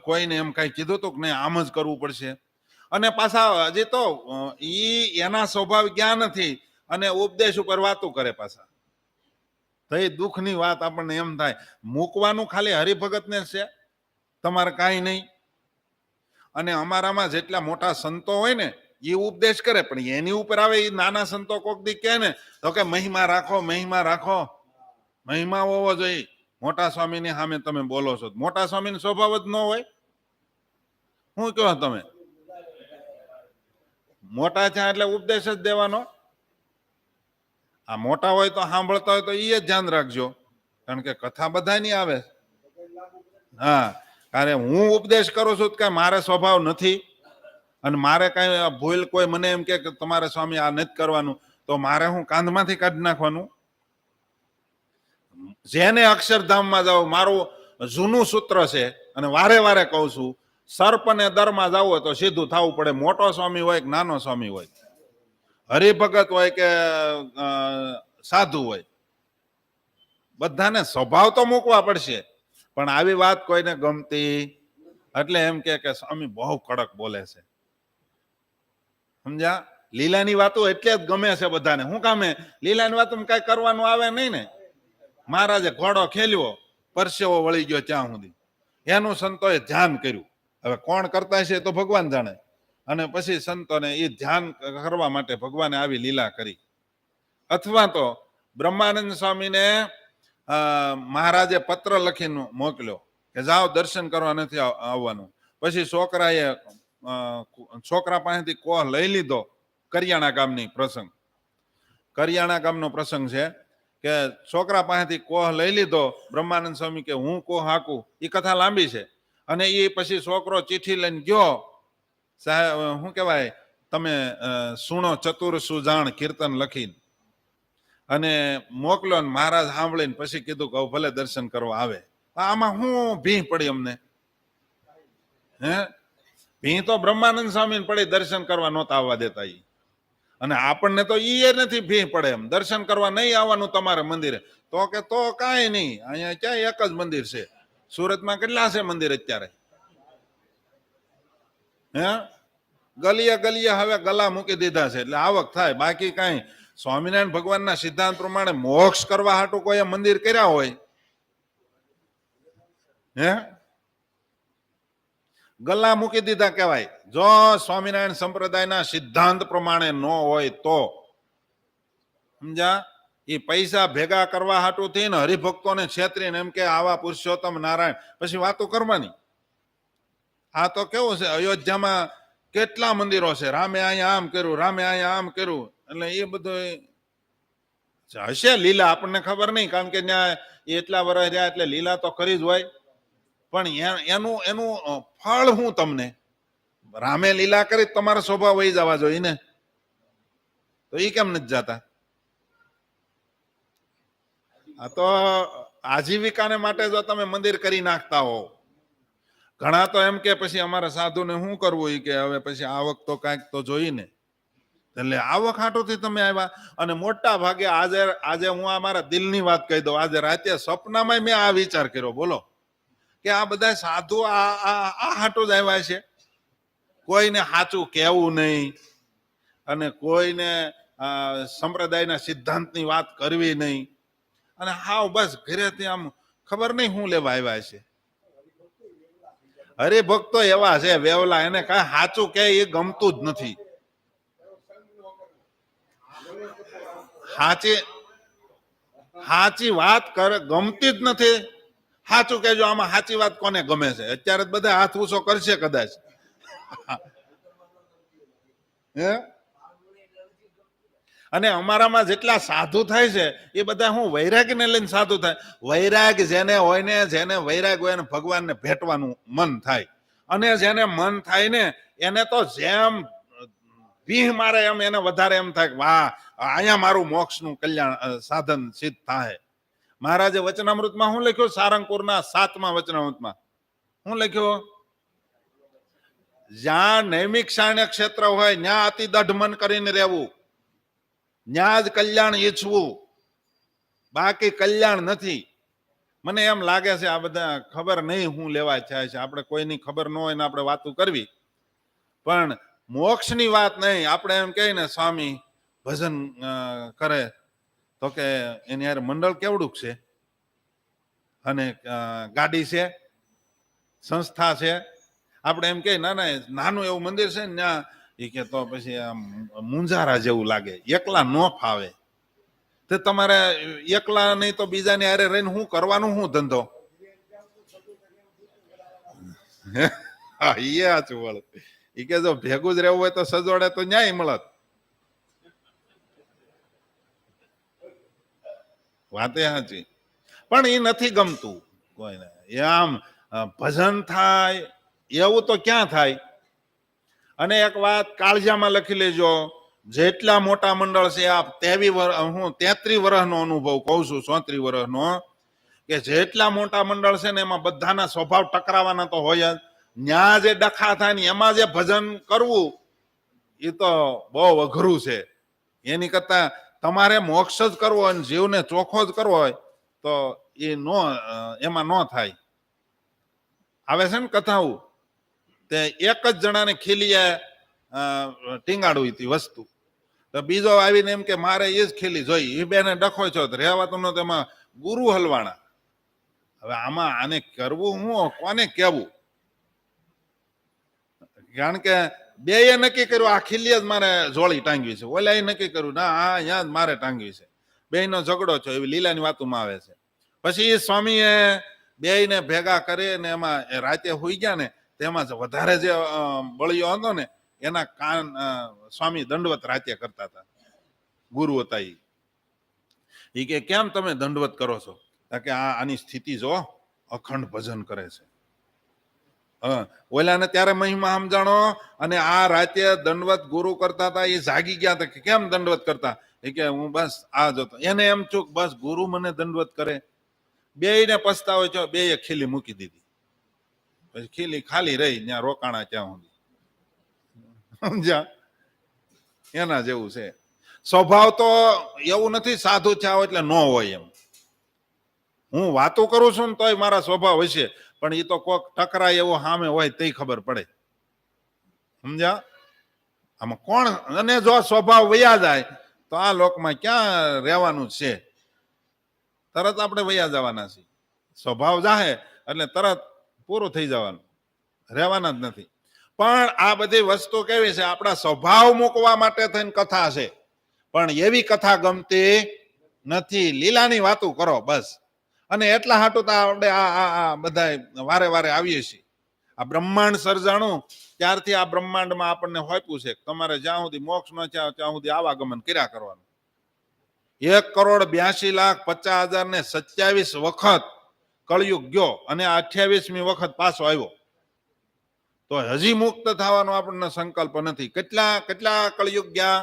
કોઈને એમ કઈ કીધું હતું કે નહીં આમ જ કરવું પડશે? અને પાછા હજી તો એના સ્વભાવ ક્યાં નથી અને ઉપદેશ ઉપર વાતો કરે પાછા. તો એ દુઃખની વાત આપણને એમ થાય. મૂકવાનું ખાલી હરિભગત ને છે, તમારે કાંઈ નહીં. અને અમારામાં જેટલા મોટા સંતો હોય ને એ ઉપદેશ કરે, પણ એની ઉપર આવે એ નાના સંતો કોક દી કહે ને તો કે મહિમા રાખો, મહિમા રાખો. મહિમા હોવો જોઈએ. મોટા સ્વામીની સામે તમે બોલો છો, મોટા સ્વામીનો સ્વભાવ જ ન હોય. શું કહો તમે? મોટા છે એટલે ઉપદેશ જ દેવાનો. આ મોટા હોય તો સાંભળતા હોય તો એ જ ધ્યાન રાખજો, કારણ કે કથા બધાની આવે. હા, કારણ હું ઉપદેશ કરું છું કે મારે સ્વભાવ નથી અને મારે કઈ ભૂલ કોઈ મને એમ કે તમારે સ્વામી આ નથી કરવાનું તો મારે હું કાંધમાંથી કાઢી નાખવાનું? જેને અક્ષરધામમાં જાવ, મારું જૂનું સૂત્ર છે અને વારે વારે કહું છું, સર્પ ને દરમાં જવું તો સીધું થવું પડે. મોટો સ્વામી હોય કે નાનો સ્વામી હોય, હરિભગત હોય કે સાધુ હોય, બધાને સ્વભાવ તો મૂકવા પડશે. પણ આવી વાત કોઈને ગમતી એટલે એમ કે સ્વામી બહુ કડક બોલે છે. સમજ્યા. લીલાની વાતો એટલે જ ગમે છે બધાને. શું કામે? લીલાની વાતો કઈ કરવાનું આવે નહીં ને. મહારાજે ઘોડો ખેલ્યો, પરસેવો વળી ગયો ત્યાં સુધી, એનું સંતોએ ધ્યાન કર્યું. હવે કોણ કરતા છે તો ભગવાન જાણે. અને પછી સંતોને એ ધ્યાન કરવા માટે ભગવાને આવી લીલા કરી. અથવા તો બ્રહ્માનંદ સ્વામીને મહારાજે પત્ર લખીને મોકલ્યો કે જાઓ દર્શન કરવા નથી આવવાનું. પછી છોકરા પાસેથી કોહ લઈ લીધો. કરિયાણા ગામની પ્રસંગ, કરિયાણા ગામનો પ્રસંગ છે કે છોકરા પાસેથી કોહ લઈ લીધો. બ્રહ્માનંદ સ્વામી કે હું કોહ હાકું, એ કથા લાંબી છે. અને એ પછી છોકરો ચિઠ્ઠી લઈને ગયો, સાહેબ શું કહેવાય, તમે સુણો ચતુર સુજાણ કીર્તન લખીને. અને મોકલો ને મહારાજ સાંભળીને પછી કીધું કે ભલે દર્શન કરવા આવે. આમાં શું ભી પડી અમને? હે ભી તો બ્રહ્માનંદ સ્વામી પડી, દર્શન કરવા નહોતા આવવા દેતા. અને આપણને તો ઈ નથી ભી પડે એમ, દર્શન કરવા નહીં આવવાનું તમારે મંદિરે. તો કે તો કાંઈ નહીં, અહીંયા ક્યાં એક જ મંદિર છે, સુરતમાં કેટલા છે મંદિર અત્યારે? હે ગલીએ ગલીએ હવે ગલા મૂકી દીધા છે એટલે આવક થાય, બાકી કાંઈ. સ્વામિનારાયણ ભગવાનના સિદ્ધાંત પ્રમાણે મોક્ષ કરવા હાટું કોઈ મંદિર કર્યા હોય? હે ગલ્લા મૂકી દીધા કહેવાય. જો સ્વામિનારાયણ સંપ્રદાયના સિદ્ધાંત પ્રમાણે ન હોય તો સમજા, એ પૈસા ભેગા કરવા હાટું થઈને હરિભક્તોને છેતરીને એમ કે આવા પુરુષોત્તમ નારાયણ, પછી વાતો કરવાની. આ તો કેવું છે, અયોધ્યામાં કેટલા મંદિરો છે, રામે અહીંયા આમ કર્યું, રામે અહીંયા આમ કર્યું, એટલે એ બધું હશે લીલા, આપણને ખબર નહીં, કારણ કે ત્યાં એટલા વર્ષ રહ્યા એટલે લીલા તો કરી જ હોય. પણ એનું એનું ફળ હું તમને? રામે લીલા કરી તમારો સ્વભાવ વહી જવા જોઈએ ને, તો એ કેમ નથી જતા? આ તો આજીવિકાને માટે જો તમે મંદિર કરી નાખતા હો. ઘણા તો એમ કે પછી અમારા સાધુને શું કરવું, એ કે હવે પછી આવક તો કાંઈક તો જોઈ ને, એટલે આવક હાટોથી તમે આવ્યા. અને મોટા ભાગે આજે હું અમારા દિલની વાત કહી દઉં, આજે રાતે સપનામાં મેં આ વિચાર કર્યો, બોલો, કે આ બધા સાધુ આ હાટો જ આવ્યા છે, કોઈને સાચું કહેવું નહીં અને કોઈને સંપ્રદાયના સિદ્ધાંતની વાત કરવી નહીં, અને હાવ બસ ઘરેથી આમ ખબર નહીં શું લેવા આવ્યા છે. હરિભક્તો એવા છે વેવલા, એને કાંઈ સાચું કે એ ગમતું જ નથી. સાચી વાત ગમતી જ નથી. સાચું કહેજો, આમાં સાચી વાત કોને ગમે છે? અત્યારે બધા હાથ ઊંચો કરશે કદાચ. હે અને અમારામાં જેટલા સાધુ થાય છે એ બધા હું વૈરાગને લઈને સાધુ થાય. વૈરાગ જેને હોય ને, જેને વૈરાગ હોય ને ભગવાનને ભેટવાનું મન થાય. અને જેને મન થાય ને એને તો જેમ ભીહ મારે એમ એને વધારે એમ થાય કે વાહ, અહીંયા મારું મોક્ષનું કલ્યાણ સાધન સિદ્ધ થાય. મહારાજે વચનામૃતમાં શું લખ્યું? સારંગપુરના 7મા વચનામૃતમાં શું લખ્યું? જ્યાં નૈમિક શાણ્ય ક્ષેત્ર હોય ત્યાં અતિ દઢ મન કરીને રહેવું, ત્યાં જ કલ્યાણ ઈચ્છવું, બાકી કલ્યાણ નથી. મને એમ લાગે છે આ બધા ખબર નહીં શું લેવા થાય છે. આપણે કોઈની ખબર ન હોય ને આપણે વાતો કરવી, પણ મોક્ષની વાત નહીં. આપણે એમ કહીએ ને સ્વામી ભજન કરે તો કે એની યાર મંડળ કેવડું છે, અને ગાડી છે, સંસ્થા છે. આપણે એમ કહીએ ના ના નાનું એવું મંદિર છે ને ત્યાં, એ કે તો પછી આમ મુંજારા જેવું લાગે, એકલા ન ફાવે. તો તમારે એકલા નહીં તો બીજાને હારે રહીને શું કરવાનું, શું ધંધો? હા એ સાચું વળ. એ કે જો ભેગું જ રહેવું હોય તો સજોડે તો ન્યાય મળત. વાતે સાચી, પણ એ નથી ગમતું કોઈને. એ આમ ભજન થાય એવું તો ક્યાં થાય? અને એક વાત કાળજામાં લખી લેજો, જેટલા મોટા મંડળ છે આ 33 વર્ષનો અનુભવ કહું છું, 34 વર્ષનો, કે જેટલા મોટા મંડળ છે ને એમાં બધાના સ્વભાવ ટકરાવાના તો હોય જ. ન્યા જે ડખા થાય ને એમાં જે ભજન કરવું એ તો બહુ અઘરું છે. એની કરતા તમારે મોક્ષ જ કરવો અને જીવને ચોખ્ખો જ કરવો હોય તો એ એમાં ન થાય. આવે છે ને કથાઓ, તે એક જ જણાને ખીલીએ ટીંગાડવી હતી વસ્તુ, તો બીજો આવીને એમ કે મારે એ જ ખીલી જોઈ, એ બેને ડખો છો તો રહેવાતું નતું, એમાં ગુરુ હલવાણા. હવે આમાં આને કરવું હું, કોને કેવું? કારણ કે બે એ નક્કી કર્યું આ ખીલી જ મારે જોડી ટાંગવી છે, ઓલા એ નક્કી કર્યું ના આ અહીંયા જ મારે ટાંગવી છે. બેયનો ઝઘડો છે, એવી લીલાની વાતોમાં આવે છે. પછી સ્વામીએ બેયને ભેગા કરી ને એમાં રાતે હોઈ ગયા ને, તેમાં વધારે જે બળિયો હતો ને એના કાન સ્વામી દંડવત રાતે કરતા હતા. ગુરુ હતા એ કે કેમ તમે દંડવત કરો છો? કે આની સ્થિતિ જો અખંડ ભજન કરે છે, હા, ઓલાને ત્યારે મહિમા સમજાણો, અને આ રાતે દંડવત ગુરુ કરતા હતા એ જાગી ગયા હતા કે કેમ દંડવત કરતા, એ કે હું બસ આ જતો, એને એમ ચૂક બસ ગુરુ મને દંડવત કરે. બે ને પસ્તાવો છો, બે ખીલી મૂકી દીધી, પછી ખીલી ખાલી રહી, ત્યાં રોકાણા ત્યાં સુધી. સમજ્યા? એના જેવું છે સ્વભાવ. તો એવું નથી સાધુ થયા હોય એટલે ન હોય એમ. હું વાતો કરું છું ને તોય મારા સ્વભાવ હશે, પણ એ તો કોક ટકરાય એવો સામે હોય તે ખબર પડે. સમજ્યા? આમાં કોણ, અને જો સ્વભાવ વયા જાય તો આ લોકમાં ક્યાં રહેવાનું છે? તરત આપણે વયા જવાના છીએ. સ્વભાવ જાહે એટલે તરત પૂરું થઈ જવાનું, રહેવાના જ નથી. પણ આ બધી વસ્તુ કેવી છે? આપણા સ્વભાવ મૂકવા માટે થઈને કથા છે, પણ એવી કથા ગમતી નથી. લીલાની વાતો કરો બસ. અને એટલા હાટું તો આપણે આ બધા વારે વારે આવીએ છીએ. આ બ્રહ્માંડ સર્જાણું ત્યારથી આ બ્રહ્માંડમાં આપણને હોપ્યું છે તમારે જ્યાં સુધી મોક્ષ ન થયા ત્યાં સુધી આવાગમન કર્યા કરવાનું. 1,82,50,027 વખત કળિયુગ ગયો અને 28મી વખત પાછો આવ્યો, તો હજી મુક્ત થવાનો આપણને સંકલ્પ નથી. કેટલા કળિયુગ ગયા?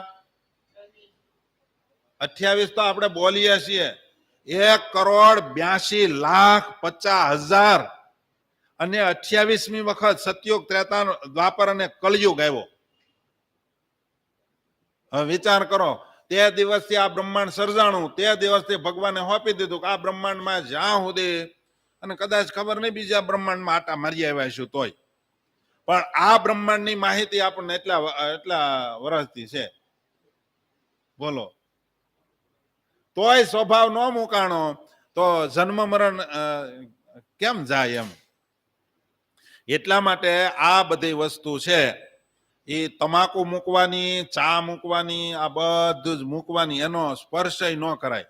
28 તો આપણે બોલીએ છીએ. 1,82,50,000 અને 28મી વખત સતયુગ, ત્રેતા, દ્વાપર અને કળિયુગ આવ્યો. હવે વિચાર કરો, તે દિવસથી આ બ્રહ્માંડ સર્જાણું, તે દિવસથી ભગવાને સોંપી દીધું કે આ બ્રહ્માંડમાં જ્યાં સુધી, અને કદાચ ખબર નહીં બીજા બ્રહ્માંડમાં આટા મારી આવ્યા છું તોય, પણ આ બ્રહ્માંડની માહિતી આપણને એટલા વર્ષથી છે. બોલો, તોય સ્વભાવ ન મુકાણો તો જન્મ મરણ કેમ જાય એમ. એટલા માટે આ બધી વસ્તુ છે એ તમાકુ મૂકવાની, ચા મૂકવાની, આ બધું જ મૂકવાની, એનો સ્પર્શ ન કરાય.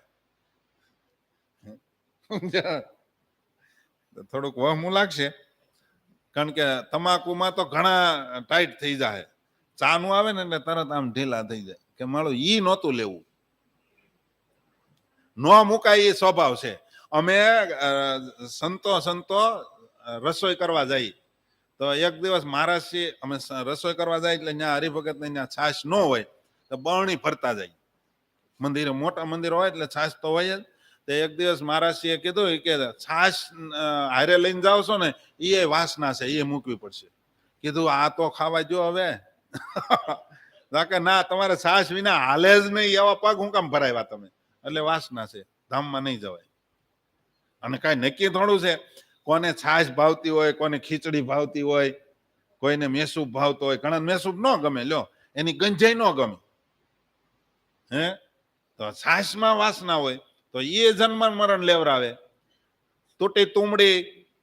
થોડુંક વહમું લાગશે, કારણ કે તમાકુમાં તો ઘણા ટાઈટ થઈ જાય. ચા નું આવે ને એટલે તરત આમ ઢીલા થઈ જાય કે મારું ઈ નહોતું લેવું. ન મુકાય એ સ્વભાવ છે. અમે સંતો રસોઈ કરવા જઈએ તો એક દિવસ મહારાજશ્રી, અમે રસોઈ કરવા જાય એટલે ત્યાં હરિભગત ને ત્યાં છાશ ન હોય તો બરણી ફરતા જાય. મંદિરે, મોટા મંદિર હોય એટલે છાશ તો હોય જ. તો એક દિવસ મહારાજશ્રીએ કીધું કે છાશ હારે લઈને જાવ છો ને એ વાસના છે, એ મૂકવી પડશે. કીધું આ તો ખાવા જો હવે. કે ના, તમારે છાશ વિના હાલે જ નહીં, એવા પગ હું કામ ભરાવ્યા તમે? એટલે વાસના છે, ધામમાં નહીં જવાય. અને કાંઈ નક્કી થોડું છે? કોને છાશ ભાવતી હોય, કોને ખીચડી ભાવતી હોય, કોઈને મેસૂબ ભાવતો હોય. ઘણા મેસૂબ ન ગમે, લ્યો, એની ગંજાઈ ન ગમે. હે, તો છાશમાં વાસના હોય તો એ જન્મ મરણ લેવરાવે. તૂટી તુમડી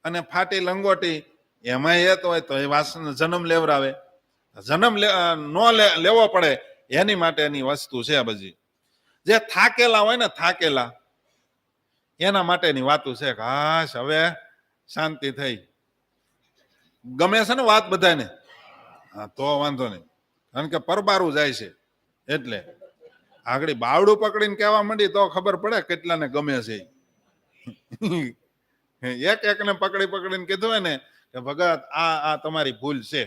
અને ફાટી લંગોટી એમાં એ તો હોય તો એ વાસના જન્મ લેવરાવે. જન્મ નો લેવો પડે એની માટેની વસ્તુ છે બધી. જે થાકેલા હોય ને, થાકેલા, એના માટેની વાતો છે. હાશ, હવે શાંતિ થઈ. ગમે છે ને વાત બધાને? હા, તો વાંધો નહીં, કારણ કે પરબારું જાય છે. એટલે આગળ બાવડું પકડીને કહેવા માંડી તો ખબર પડે કેટલાને ગમે છે. એકને પકડીને કીધું હોય ને કે ભગત આ તમારી ભૂલ છે,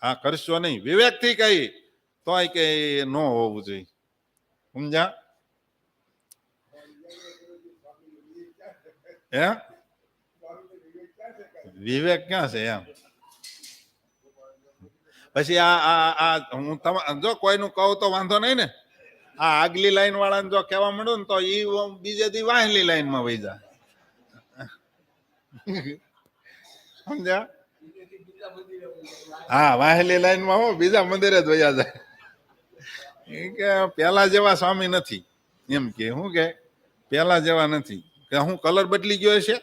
આ કરશો નહીં, વિવેકથી કહી તોય કે ન હોવું જોઈએ. સમજા? હે, વિવેક ક્યાં છે એમ? પછી હું જો કોઈનું કહું તો વાંધો નહીં ને. આ આગલી લાઈન વાળાને જો કહેવા માંડું ને તો ઈ બીજે દી વાહલી લાઈનમાં વહી જાય. સમજ્યા? હા, વાહેલી લાઈનમાં હો બીજા મંદિરે જ વયા જાય. કે પેલા જેવા સ્વામી નથી એમ કે. હું કે પેલા જેવા નથી કે હું કલર બદલી ગયો છે.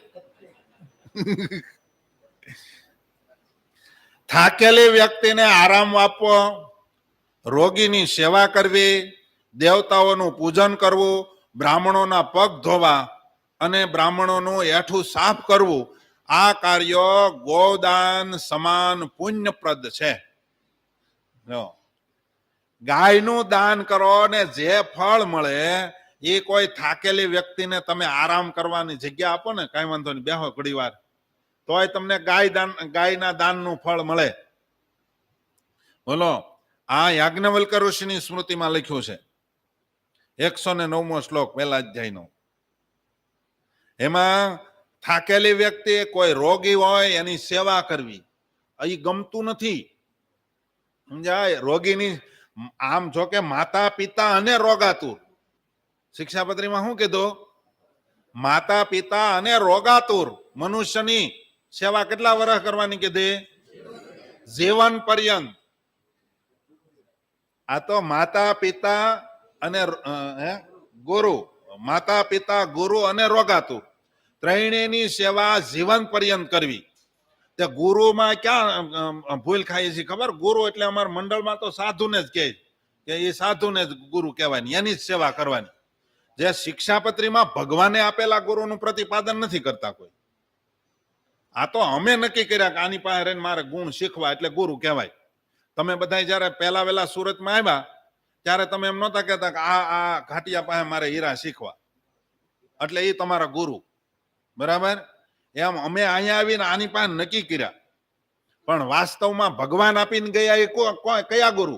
થાકેલી વ્યક્તિને આરામ આપવો, રોગીની સેવા કરવી, દેવતાઓનું પૂજન કરવું, બ્રાહ્મણોના પગ ધોવા અને બ્રાહ્મણોનું એઠું સાફ કરવું, આ કાર્યો ગોદાન સમાન પુણ્યપ્રદ છે. ગાયનું દાન કરો ને જે ફળ મળે એ કોઈ થાકેલી વ્યક્તિને તમે આરામ કરવાની જગ્યા આપો ને, કઈ વાંધો નહીં, બેહો ઘડી વાર, તોય તમને ગાયના દાનનું ફળ મળે. બોલો, આ યાજ્ઞવલ્ક્ય ઋષિની સ્મૃતિમાં લખ્યું છે, 109મો શ્લોક પહેલા અધ્યાયનો. એમાં થાકેલી વ્યક્તિ, કોઈ રોગી હોય એની સેવા કરવી એ ગમતું નથી. સમજાય? રોગીની આમ જો કે માતા પિતા અને રોગાતુર, શિક્ષાપત્રીમાં શું કીધું? માતા પિતા અને રોગાતુર મનુષ્યની સેવા કેટલા વર્ષ કરવાની કીધી? જીવન પર્યંત. આ તો માતા પિતા અને ગુરુ, માતા પિતા ગુરુ અને રોગાતુર ત્રણેયની સેવા જીવન પર્યંત કરવી. તે ગુરુમાં ક્યાં ભૂલ ખાઈ છે ખબર? ગુરુ એટલે અમારા મંડળમાં તો સાધુને જ કહે કે એ સાધુને જ ગુરુ કહેવાની, એની જ સેવા કરવાની. જે શિક્ષાપત્રીમાં ભગવાને આપેલા ગુરુનું પ્રતિપાદન નથી કરતા કોઈ. આ તો અમે નક્કી કર્યા કે આની પાસે રહીને મારે ગુણ શીખવા એટલે ગુરુ કહેવાય. તમે બધા જયારે પહેલા વેલા સુરતમાં આવ્યા ત્યારે તમે એમ નહોતા કહેતા કે આ ઘાટિયા પાસે મારે હીરા શીખવા એટલે એ તમારા ગુરુ, બરાબર? એમ અમે અહીંયા આવીને આની પાસે નક્કી કર્યા, પણ વાસ્તવમાં ભગવાન આપીને ગયા એ કયા ગુરુ?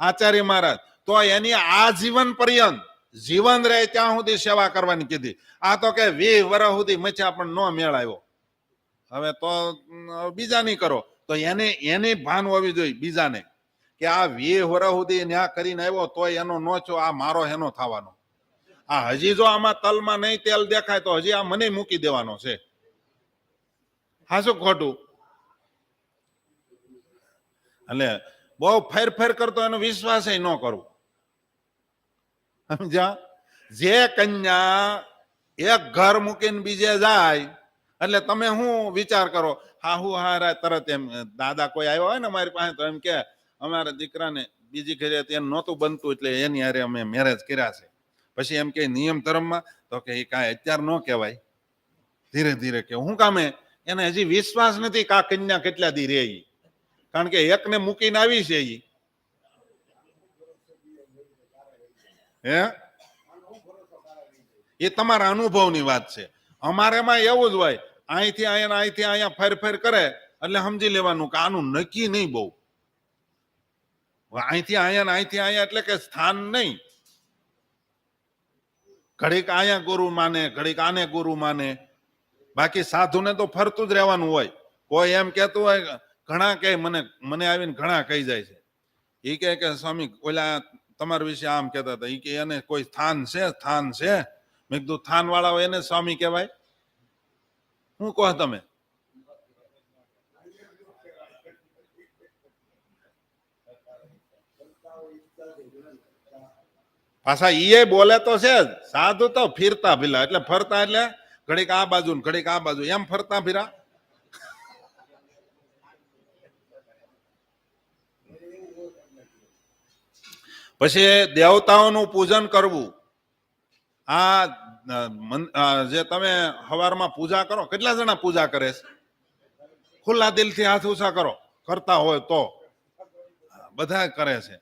આચાર્ય મહારાજ. તો એની આજીવન પર્યંત જીવન રહે ત્યાં સુધી સેવા કરવાની કીધી. આ તો કે 20 વર્ષ સુધી મચ્યા પણ ન મેળ આવ્યો, હવે તો બીજાની કરો. તો એને ભાન હોવી જોઈએ બીજાને કે આ 20 વર્ષ સુધી ન્યા કરીને આવ્યો તોય એનો નો છો, આ મારો એનો થવાનો. આ હજી જો આમાં તલમાં નહીં તેલ દેખાય તો હજી આ મને મૂકી દેવાનો છે. હા, શું ખોટું? એટલે બહુ ફેર કરતો એનો વિશ્વાસ ન કરવો. સમજ્યા? જે કન્યા એક ઘર મૂકીને બીજે જાય એટલે તમે શું વિચાર કરો? હાહુ હારા તરત એમ દાદા કોઈ આવ્યો હોય ને અમારી પાસે તો એમ કે અમારા દીકરાને બીજી ઘરે એને નહોતું બનતું એટલે એની હારે અમે મેરેજ કર્યા છે. પછી એમ કે નિયમ ધર્મમાં તો કે એ કાંઈ અત્યારે ન કહેવાય, ધીરે ધીરે કે હું કામે એને હજી વિશ્વાસ નથી કે આ કન્યા કેટલા દી રહે. કારણ કે એકને મૂકીને આવી છે એ તમારા અનુભવની વાત છે. અમારેમાં એવું જ હોય, અહીંથી અહીંયા ફેર કરે એટલે સમજી લેવાનું કે આનું નક્કી નહીં બહુ. અહીંથી અહીંયા એટલે કે સ્થાન નહીં. ઘડીક અહીંયા ગુરુ માને, ઘડીક આને ગુરુ માને. બાકી સાધુને તો ફરતું જ રહેવાનું હોય. કોઈ એમ કહેતું હોય, ઘણા કહે મને આવીને ઘણા કહી જાય છે, એ કહે કે સ્વામી ઓલા તમારા વિશે આમ કહેતા હતા, એ કે એને કોઈ સ્થાન છે. મેં કીધું સ્થાન વાળા હોય એને સ્વામી કહેવાય? શું કહો તમે? પાછા ઈ બોલે તો છે જ, સાધુ તો ફીરતા ભીલા, એટલે ફરતા એટલે ઘડીક આ બાજુ ને ઘડીક આ બાજુ એમ ફરતા ફીરા. પછી દેવતાઓનું પૂજન કરવું. આ જે તમે સવારમાં પૂજા કરો, કેટલા જણા પૂજા કરે છે? ખુલ્લા દિલથી હાથ ઊંચા કરો, કરતા હોય તો. બધા કરે છે,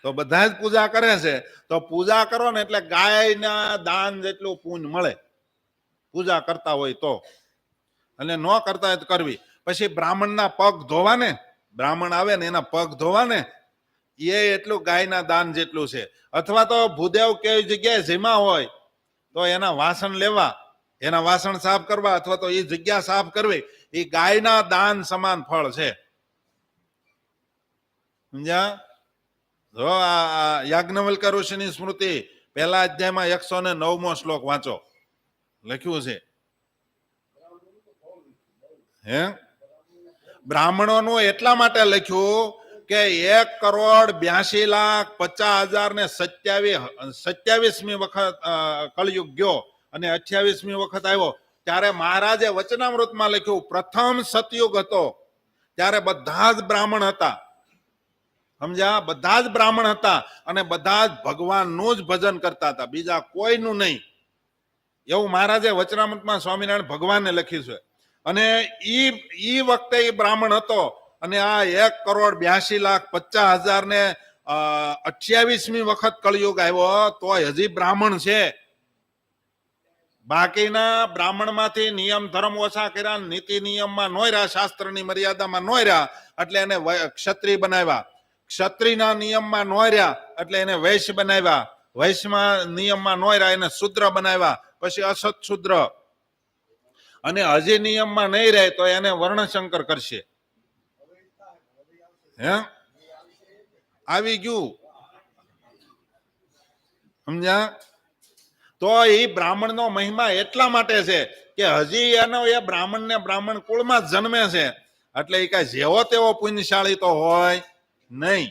તો બધા જ પૂજા કરે છે. તો પૂજા કરો ને એટલે ગાયના દાન જેટલું પુણ્ય મળે, પૂજા કરતા હોય તો. અને ન કરતા હોય તો કરવી. પછી બ્રાહ્મણના પગ ધોવાને, બ્રાહ્મણ આવે ને એના પગ ધોવાને એ એટલું ગાયના દાન જેટલું છે. અથવા તો ભૂદેવ કેવી જગ્યાએ જેમાં હોય તો એના વાસણ લેવા, એના વાસણ સાફ કરવા, અથવા તો એ જગ્યા સાફ કરવી, એ ગાયના દાન સમાન ફળ છે. સમજ્યા? જો આ યાજ્ઞવલ્ક્ય ઋષિની સ્મૃતિ પહેલા અધ્યાયમાં 109મો શ્લોક વાંચો, લખ્યું છે. બ્રાહ્મણોનું એટલા માટે લખ્યું કે 1,82,50,027 વખત કળયુગ ગયો અને 28મી વખત આવ્યો ત્યારે મહારાજે વચનામૃતમાં લખ્યું પ્રથમ સતયુગ હતો ત્યારે બધા જ બ્રાહ્મણ હતા. સમજ્યા? બધા જ બ્રાહ્મણ હતા અને બધા જ ભગવાનનું જ ભજન કરતા હતા, બીજા કોઈનું નહીં. એવું મહારાજે વચનામૃતમાં સ્વામિનારાયણ ભગવાનને લખ્યું છે. અને ઈ વખતે એ બ્રાહ્મણ હતો અને આ 1,82,50,000 ને 28મી વખત કળયુગ આવ્યો તોય હજી બ્રાહ્મણ છે. બાકીના બ્રાહ્મણમાંથી નિયમ ધર્મ ઓછા કર્યા, નીતિ નિયમમાં નોર્યા, શાસ્ત્રની મર્યાદામાં નોર્યા એટલે એને ક્ષત્રિય બનાવ્યા, ક્ષત્રિયના નિયમમાં નોર્યા એટલે એને વૈશ્ય બનાવ્યા, વૈશ્યમાં નિયમમાં નોર્યા એને શુદ્ર બનાવ્યા, પછી અસત શુદ્ર, અને હજી નિયમમાં નહીં રહે તો એને વર્ણશંકર કરશે. હે આવી ગયું સમજ્યા? તો એ બ્રાહ્મણનો મહિમા એટલા માટે છે કે હજી એનો એ બ્રાહ્મણ ને બ્રાહ્મણ કુળમાં જ જન્મે છે એટલે એ કઈ જેવો તેવો પુણ્યશાળી તો હોય નહીં.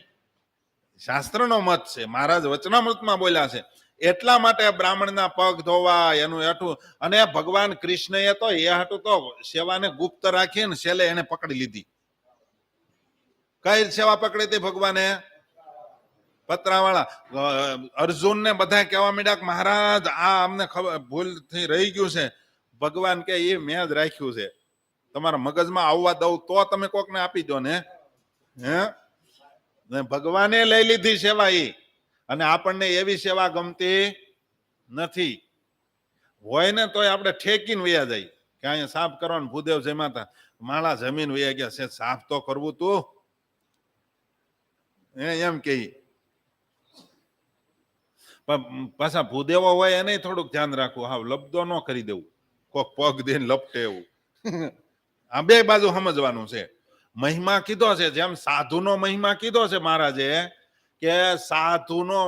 શાસ્ત્રનો મત છે, મહારાજ વચનામૃતમાં બોલ્યા છે. એટલા માટે બ્રાહ્મણના પગ ધોવા એનું હેઠું, અને ભગવાન કૃષ્ણએ તો એ હાટું તો સેવાને ગુપ્ત રાખીને છેલ્લે એને પકડી લીધી. કઈ સેવા પકડી હતી ભગવાને? પતરાવાળા. અર્જુન ને બધા કહેવા માંડ્યા કે મહારાજ આ અમને ખબર ભૂલથી રહી ગયું છે. ભગવાન કે એ મેં જ રાખ્યું છે, તમારા મગજમાં આવવા દઉં તો તમે કોકને આપી દો ને. હે ભગવાને લઈ લીધી સેવા એ, અને આપણને એવી સેવા ગમતી નથી. હોય ને તોય આપણે ઠેકીને વયા જાય કે અહીંયા સાફ કરવાનું ભૂદેવ જમાતા માળા જમીન વયા ગયા છે, સાફ તો કરવું તું એમ કે. પાછા ભૂદેવો હોય એને થોડુંક ધ્યાન રાખવું, હા લપદો ન કરી દેવું, કોક પગ દઈને લપટે એવું. આ બે બાજુ સમજવાનું છે. મહિમા કીધો છે, જેમ સાધુનો મહિમા કીધો છે મહારાજે કે સાધુનો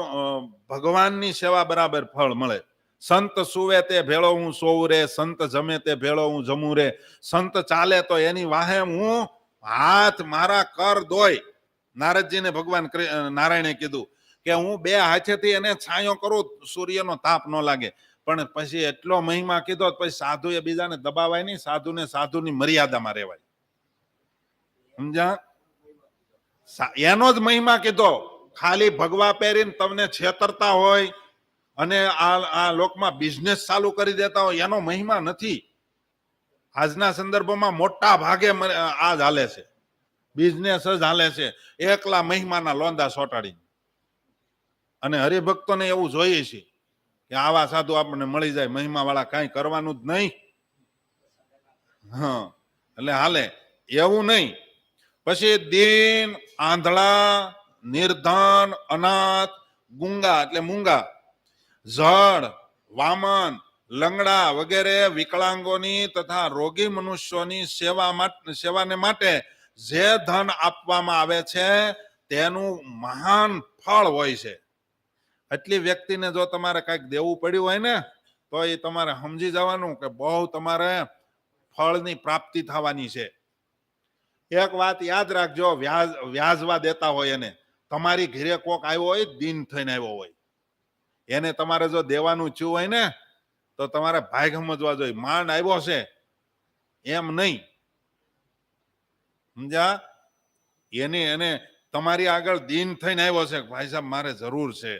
ભગવાનની સેવા બરાબર ફળ મળે. સંત સુવે તે ભેળો હું સોવું રે, સંત જમે તે ભેળો હું જમું રે, સંત ચાલે તો એની વાહે હું હાથ મારા કર દોય. નારદજીને ભગવાન નારાયણે કીધું કે હું બે હાથેથી એને છાંયો કરું, સૂર્યનો તાપ ન લાગે. પણ પછી એટલો મહિમા કીધો પછી સાધુ એ બીજાને દબાવાય નહીં, સાધુને સાધુની મર્યાદામાં રહેવાય. સમજ્યા? એનો જ મહિમા કીધો. ખાલી ભગવા પહેરીને તમને છેતરતા હોય અને આ લોકમાં બિઝનેસ ચાલુ કરી દેતા હોય એનો મહિમા નથી. આજના સંદર્ભમાં મોટા ભાગે આ જ હાલે છે, બિઝનેસ જ હાલે છે, એકલા મહિમાના લોંદા સોટાડી. અને હરિભક્તોને એવું જોઈએ છે કે આવા સાધુ આપણને મળી જાય, મહિમા વાળા કઈ કરવાનું જ નહીં. હા એટલે હાલે એવું નહીં. પછી દીન, આંધળા, નિર્ધન, અનાથ, ગુંગા એટલે મૂંગા, જળ, વામન, લંગડા વગેરે વિકલાંગોની તથા રોગી મનુષ્યોની સેવાને માટે જે ધન આપવામાં આવે છે તેનું મહાન ફળ હોય છે. એટલી વ્યક્તિને જો તમારે કઈક દેવું પડ્યું હોય ને તો એ તમારે સમજી જવાનું કે બહુ તમારે ફળની પ્રાપ્તિ થવાની છે. એક વાત યાદ રાખજો, વ્યાજવા દેતા હોય એને, તમારી ઘરે કોક આવ્યો હોય દીન થઈને આવ્યો હોય, એને તમારે જો દેવાનું થયું હોય ને તો તમારે ભાગ સમજવા જોઈએ, માંડ આવ્યો છે એમ નહીં. સમજ્યા? એને તમારી આગળ દીન થઈને આવ્યો છે, ભાઈ સાહેબ મારે જરૂર છે,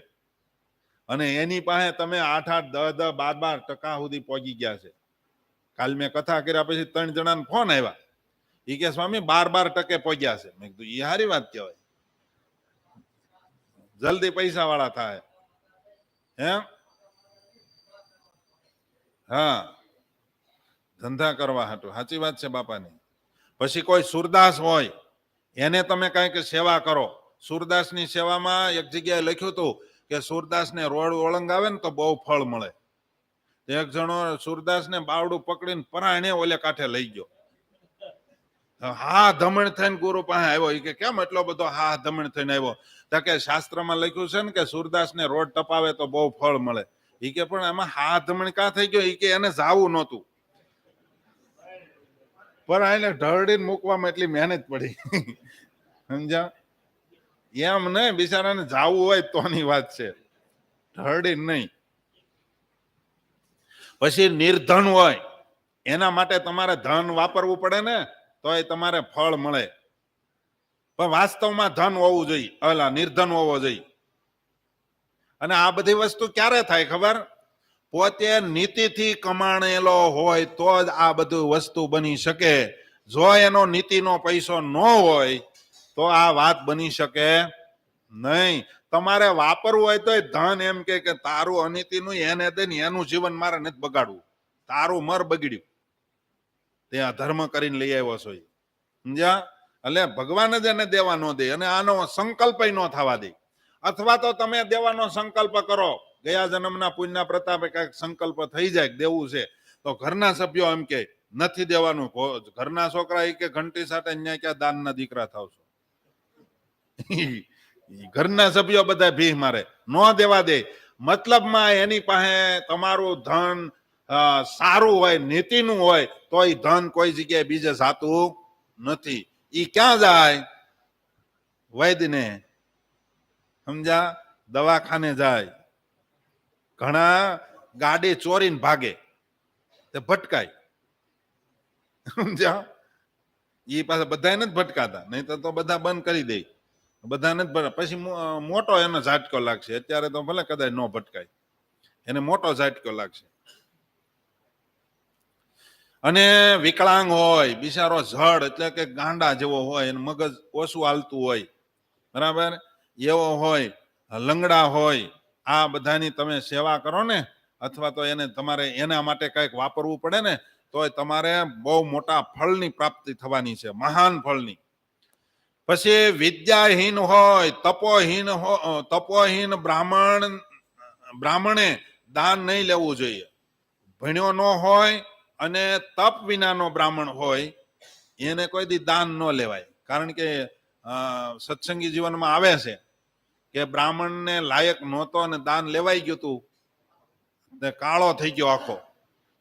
અને એની પાસે તમે 8-8, 10-10, 12-12% સુધી પહોંચી ગયા છે. કાલ મેં કથા કર્યા પછી 3 જણાને ફોન આવ્યા, એ કે સ્વામી 12% પહોંચ્યા છે. મેં કીધું એ સારી વાત કહેવાય, જલ્દી પૈસા વાળા થાય. હે હા ધંધા કરવા હાટું, સાચી વાત છે બાપાની. પછી કોઈ સુરદાસ હોય એને તમે કઈક સેવા કરો. સુરદાસની સેવામાં એક જગ્યાએ લખ્યું હતું કે સુરદાસને રોડ ઓળંગાવે ને તો બહુ ફળ મળે. એક જણો સુરદાસને બાવડું પકડીને પરાણે ઓલે કાંઠે લઈ ગયો. હા ધમણ થઈને ગુરુ પાસે આવ્યો. એ કે કેમ એટલો બધો હા ધમણ થઈને આવ્યો? તો કે શાસ્ત્રમાં લખ્યું છે ને કે સુરદાસને રોડ ટપાવે તો બહુ ફળ મળે. એ કે પણ એમાં હા ધમણ કા થઈ ગયો? એ કે એને જાવું નહોતું, પણ એને ઢળડીને મૂકવામાં એટલી મહેનત પડી. સમજ્યા? એમ નહીં, બિચારાને જાવું હોય તોની વાત છે, ઢળડીને નહીં. પછી નિર્ધન હોય એના માટે તમારે ધન વાપરવું પડે ને તો એ તમારે ફળ મળે. પણ વાસ્તવમાં ધન હોવું જોઈએ, અલા નિર્ધન હોવો જોઈએ. અને આ બધી વસ્તુ ક્યારે થાય ખબર? પોતે નીતિથી કમાણેલો હોય તો જ આ બધું વસ્તુ બની શકે. જો એનો નીતિનો પૈસો ન હોય તો આ વાત બની શકે નહીં. તમારે વાપરવું હોય તો ધન એમ કે તારું અનીતિનું એને દે ને એનું જીવન મારે નથી બગાડવું. તારું મર બગડ્યું, તે આ ધર્મ કરીને લઈ આવ્યો છો એ. સમજ્યા? એટલે ભગવાન જ એને દેવા ન દે અને આનો સંકલ્પ ન થવા દે. અથવા તો તમે દેવાનો સંકલ્પ કરો, ગયા જન્મના પુણ્યના પ્રતાપે કઈક સંકલ્પ થઈ જાય દેવું છે, તો ઘરના સભ્યો એમ કે નથી દેવાનું. ઘરના છોકરા એ કે ઘંટી સાથે અહીંયા ક્યાં દાનના દીકરા થાવ છો. ઘરના સભ્યો બધા ભીખ મારે, ન દેવા દે. મતલબમાં એની પાસે તમારું ધન સારું હોય, નીતિનું હોય, તો એ ધન કોઈ જગ્યાએ બીજે જાતું નથી. ઈ ક્યાં જાય? વૈદને. સમજા? દવાખાને જાય. ઘણા ગાડી ચોરીને ભાગે, તે ભટકાય. સમજ્યા? એ પાસે બધા નથી ભટકાતા, નહીં તો બધા બંધ કરી દે. બધા નથી, પછી મોટો એનો ઝાટકો લાગશે. અત્યારે તો ભલે કદાચ ન ભટકાય, એને મોટો ઝાટકો લાગશે. અને વિકલાંગ હોય, બિચારો જડ એટલે કે ગાંડા જેવો હોય, એને મગજ ઓછું હાલતું હોય, બરાબર, એવો હોય, લંગડા હોય, આ બધાની તમે સેવા કરો ને, અથવા તો એને તમારે એના માટે કંઈક વાપરવું પડે ને, તો તમારે બહુ મોટા ફળની પ્રાપ્તિ થવાની છે, મહાન ફળની. પછી વિદ્યાહીન હોય, તપોહીન બ્રાહ્મણે દાન નહીં લેવું જોઈએ. ભણ્યો ન હોય અને તપ વિનાનો બ્રાહ્મણ હોય, એને કોઈ દી દાન ન લેવાય. કારણ કે સત્સંગી જીવનમાં આવે છે કે બ્રાહ્મણને લાયક નહોતો અને દાન લેવાઈ ગયું તું, કાળો થઈ ગયો આખો,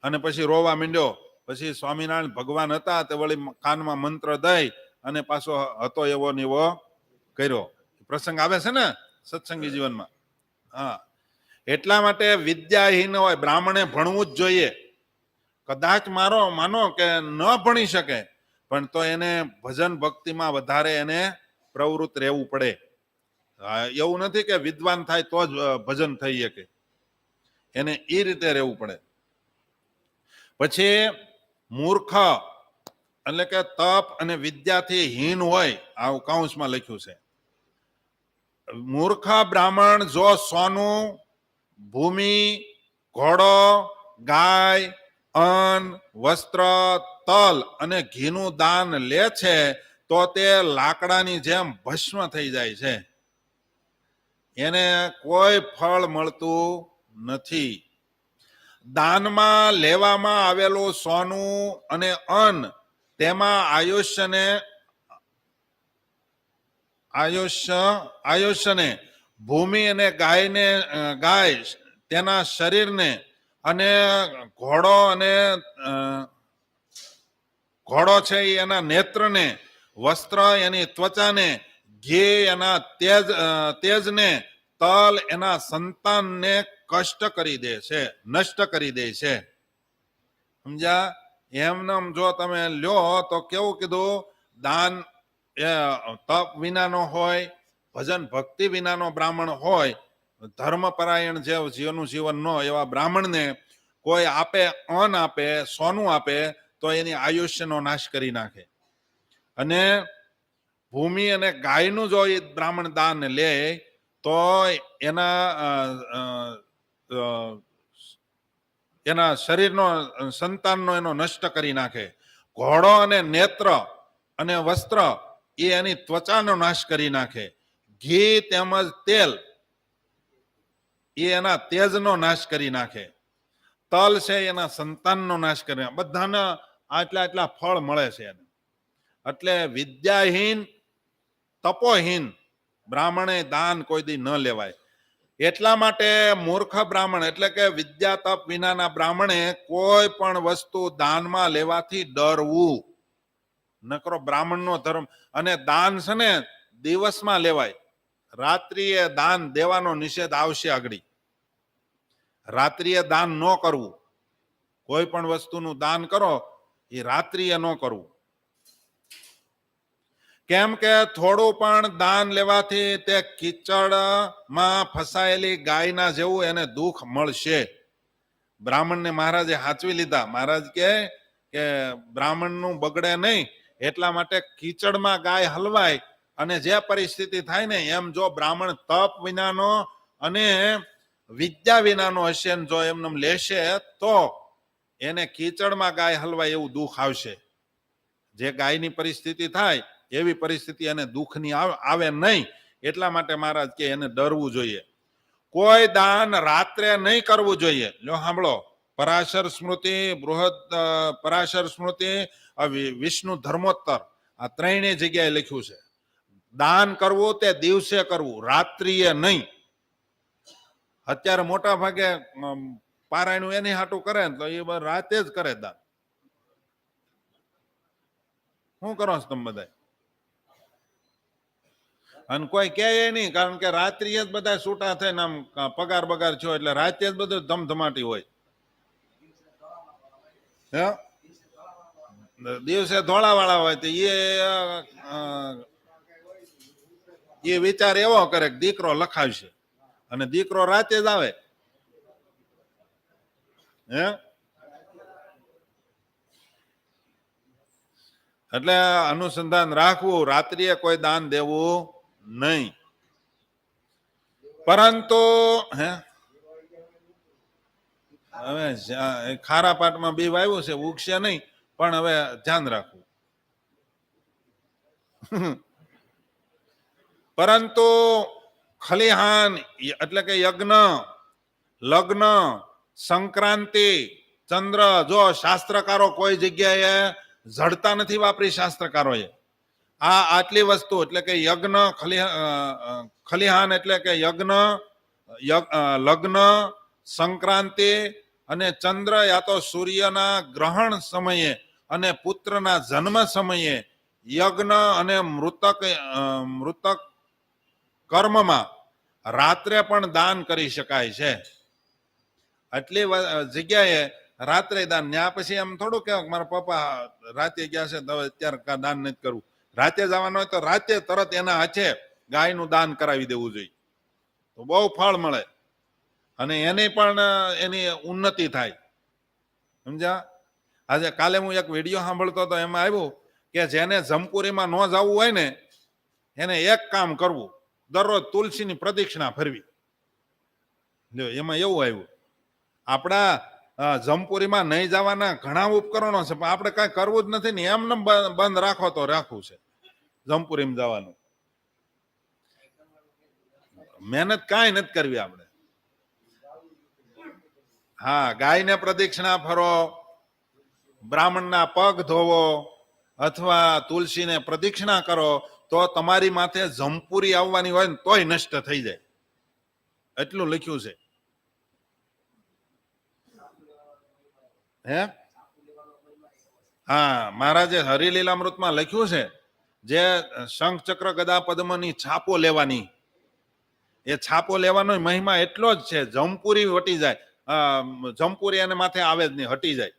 અને પછી રોવા માંડ્યો. પછી સ્વામિનારાયણ ભગવાન હતા, તે વળી કાનમાં મંત્ર દઈ અને પાછો હતો એવો ને એવો કર્યો. પ્રસંગ આવે છે ને સત્સંગી જીવનમાં. હા, એટલા માટે વિદ્યાહીન હોય, બ્રાહ્મણે ભણવું જ જોઈએ. કદાચ માનો કે ન ભણી શકે, પણ તો એને ભજન ભક્તિમાં વધારે એને પ્રવૃત્ત રહેવું પડે. એવું નથી કે વિદ્વાન થાય તો જ ભજન થઈ શકે, એને એ રીતે રહેવું પડે. પછી મૂર્ખ એટલે કે તપ અને વિદ્યાથી હીન હોય, આવું કૌંસમાં લખ્યું છે. મૂર્ખ બ્રાહ્મણ જો સોનું, ભૂમિ, ઘોડો, ગાય, અન્ન, વસ્ત્ર, તલ અને ઘીનું દાન લે છે, તો તે લાકડાની જેમ ભસ્મ થઈ જાય છે, એને કોઈ ફળ મળતું નથી. દાનમાં લેવામાં આવેલું સોનું અને અન્ન, તેમાં આયુષ્યને, ભૂમિ અને ગાય તેના શરીરને, અને ઘોડો છે એના નેત્રને, વસ્ત્ર એની ત્વચાને, ઘી એના તેજને, તલ એના સંતાનને કષ્ટ કરી દે છે, નષ્ટ કરી દે છે. સમજ્યા? એમને જો તમે લ્યો તો કેવું કીધું? દાન તપ વિનાનો હોય, ભજન ભક્તિ વિનાનો બ્રાહ્મણ હોય, ધર્મપરાયણ જેનું જીવન ન એવા બ્રાહ્મણને કોઈ આપે, અન્ન આપે, સોનું આપે, તો એની આયુષ્યનો નાશ કરી નાખે. અને ભૂમિ અને ગાયનું જો એ બ્રાહ્મણ દાન લે, તો એના શરીરનો, સંતાનનો એનો નષ્ટ કરી નાખે. ઘોડો અને નેત્ર અને વસ્ત્ર એ એની ત્વચાનો નાશ કરી નાખે. ઘી તેમજ તેલ એ એના તેજનો નાશ કરી નાખે. તલ છે એના સંતાનનો નાશ કરી નાખે. બધાના આટલા ફળ મળે છે એને. એટલે વિદ્યાહીન, તપોહીન બ્રાહ્મણે દાન કોઈ દી ન લેવાય. એટલા માટે મૂર્ખ બ્રાહ્મણ એટલે કે વિદ્યા તપ વિનાના બ્રાહ્મણે કોઈ પણ વસ્તુ દાનમાં લેવાથી ડરવું. નકરો બ્રાહ્મણનો ધર્મ. અને દાન છે ને દિવસમાં લેવાય, રાત્રિએ દાન દેવાનો નિષેધ આવશે આગળ. રાત્રિએ દાન ન કરવું. કોઈ પણ વસ્તુનું દાન કરો એ રાત્રિએ ન કરવું. કેમ કે થોડું પણ દાન લેવાથી તે કીચડમાં ફસાયેલી ગાયના જેવું એને દુઃખ મળશે. બ્રાહ્મણને મહારાજે હાચવી લીધા. મહારાજ કે બ્રાહ્મણનું બગડે નહીં, એટલા માટે કીચડમાં ગાય હલવાય અને જે પરિસ્થિતિ થાય ને એમ જો બ્રાહ્મણ તપ વિનાનો અને વિદ્યા વિનાનો હશે, જો એમને લેશે તો એને કીચડમાં ગાય હલવાય એવું દુઃખ આવશે. જે ગાયની પરિસ્થિતિ થાય એવી પરિસ્થિતિ એને દુઃખની આવે નહીં. એટલા માટે મહારાજ કે એને ડરવું જોઈએ. કોઈ દાન રાત્રે નહીં કરવું જોઈએ. જો સાંભળો, પરાશર સ્મૃતિ, બૃહદ પરાશર સ્મૃતિ, વિષ્ણુ ધર્મોત્તર, આ ત્રણેય જગ્યાએ લખ્યું છે દાન કરવું તે દિવસે કરવું, રાત્રિએ નહીં. અત્યારે મોટા ભાગે પારાયણું એની હાટું કરે ને તો એ રાતે જ કરે દાન. શું કરો છો તમે બધા? અને કોઈ કહે નહીં, કારણ કે રાત્રિએ જ બધા છૂટા થઈને આમ પગાર બગાર છો એટલે રાતે જ બધું ધમધમાટી હોય. હે દિવસે ધોળા વાળા હોય તો એ વિચાર એવો કરે કે દીકરો લખાવશે અને દીકરો રાતે જ આવે. હે એટલે અનુસંધાન રાખવું, રાત્રિએ કોઈ દાન દેવું નહીં. પરંતુ હવે ખારા પાટમાં બી વાવ્યું છે, ઉગશે નહીં, પણ હવે ધ્યાન રાખવું. પરંતુ ખલિહાન એટલે કે યજ્ઞ, લગ્ન, સંક્રાંતિ, ચંદ્ર, જો શાસ્ત્રકારો કોઈ જગ્યાએ જડતા નથી વાપરી. શાસ્ત્રકારોએ આટલી વસ્તુ એટલે કે યજ્ઞ, ખલિહાન એટલે કે યજ્ઞ, લગ્ન, સંક્રાંતિ અને ચંદ્ર યા તો સૂર્યના ગ્રહણ સમયે અને પુત્રના જન્મ સમયે યજ્ઞ અને મૃતક કર્મમાં રાત્રે પણ દાન કરી શકાય છે. આટલી જગ્યાએ રાત્રે દાન. ત્યાં પછી એમ થોડું કે મારા પપ્પા રાતે ગયા છે તો અત્યારે દાન નથી કરવું. રાતે જવાનું હોય તો રાતે તરત એના હાથે ગાયનું દાન કરાવી દેવું જોઈએ, તો બહુ ફળ મળે અને એની પણ એની ઉન્નતિ થાય. સમજ્યા? આજે કાલે હું એક વિડીયો સાંભળતો હતો, એમાં આવ્યું કે જેને જમપુરીમાં ન જવું હોય ને એને એક કામ કરવું, દરરોજ તુલસીની પ્રદક્ષિણા ફરવી. જો એમાં એવું આવ્યું. આપણા જમપુરીમાં નહીં જવાના ઘણા ઉપકરણો છે, પણ આપણે કઈ કરવું જ નથી ને એમને બંધ રાખો તો રાખવું છે જમપુરીમાં જવાનું. મહેનત કાંઈ નથી કરવી આપણે. હા, ગાયને પ્રદક્ષિણા ફરો, બ્રાહ્મણના પગ ધોવો અથવા તુલસીને પ્રદક્ષિણા કરો તો તમારી માથે જમપુરી આવવાની હોય ને તોય નષ્ટ થઈ જાય. એટલું લખ્યું છે. હે હા, મહારાજે હરિલીલામૃતમાં લખ્યું છે જે શંખ ચક્ર ગદા પદ્મની છાપો લેવાની, એ છાપો લેવાનો મહિમા એટલો જ છે. જમપુરી વટી જાય, જમપુરી એને માથે આવે જ નહીં, હટી જાય.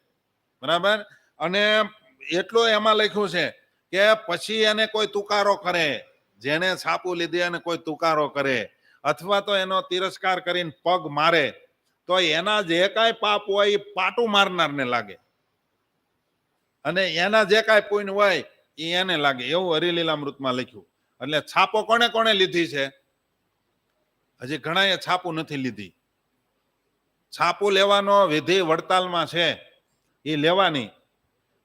બરાબર? અને એટલું એમાં લખ્યું છે કે પછી એને કોઈ તુકારો કરે, જેને છાપું લીધી અને કોઈ તુકારો કરે અથવા તો એનો તિરસ્કાર કરીને પગ મારે તો એના જે કાંઈ પાપ હોય એ પાટું મારનારને લાગે અને એના જે કાંઈ પુણ્ય હોય એ એને લાગે, એવું હરિલીલામૃતમાં લખ્યું. એટલે છાપો કોને કોને લીધી છે? હજી ઘણાએ છાપું નથી લીધી. છાપું લેવાનો વિધિ વડતાલમાં છે, એ લેવાની.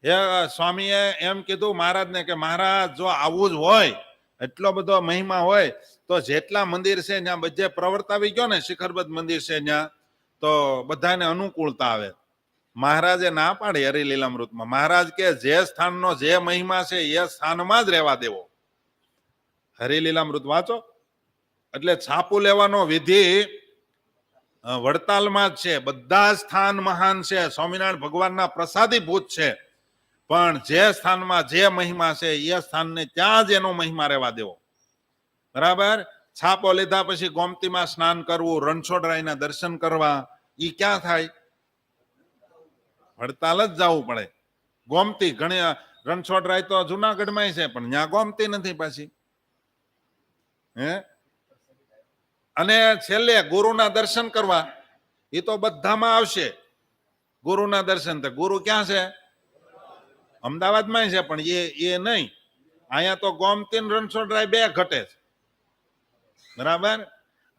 એ સ્વામીએ એમ કીધું મહારાજને કે મહારાજ જો આવું જ હોય, એટલો બધો મહિમા હોય તો જેટલા મંદિર છે ત્યાં બધે પ્રવર્તાવી ગયો ને, શિખરબદ્ધ મંદિર છે ત્યાં, તો બધાને અનુકૂળતા આવે. મહારાજે ના પાડી હરિલીલામૃતમાં. મહારાજ કે જે સ્થાનનો જે મહિમા છે એ સ્થાનમાં જ રહેવા દેવો. હરિલીલામૃત વાંચો. એટલે છાપું લેવાનો વિધિ વડતાલમાં જ છે. બધા સ્થાન મહાન છે, સ્વામિનારાયણ ભગવાનના પ્રસાદીભૂત છે, પણ જે સ્થાનમાં જે મહિમા છે એ સ્થાનને ત્યાં જ એનો મહિમા રહેવા દેવો. બરાબર? છાપો લીધા પછી ગોમતીમાં સ્નાન કરવું, રણછોડરાયના દર્શન કરવા, એ ક્યાં થાય? વડતાલ જ જવું પડે. ગોમતી ઘણી, રણછોડરાય તો જુનાગઢમાં છે પણ ત્યાં ગોમતી નથી પાછી. હે અને છેલ્લે ગુરુના દર્શન કરવા, એ તો બધામાં આવશે. ગુરુના દર્શન તો ગુરુ ક્યાં છે? અમદાવાદમાં છે, પણ એ નહીં. અહીંયા તો ગોમતી રણછોડરાય બે ઘટે છે. બરાબર?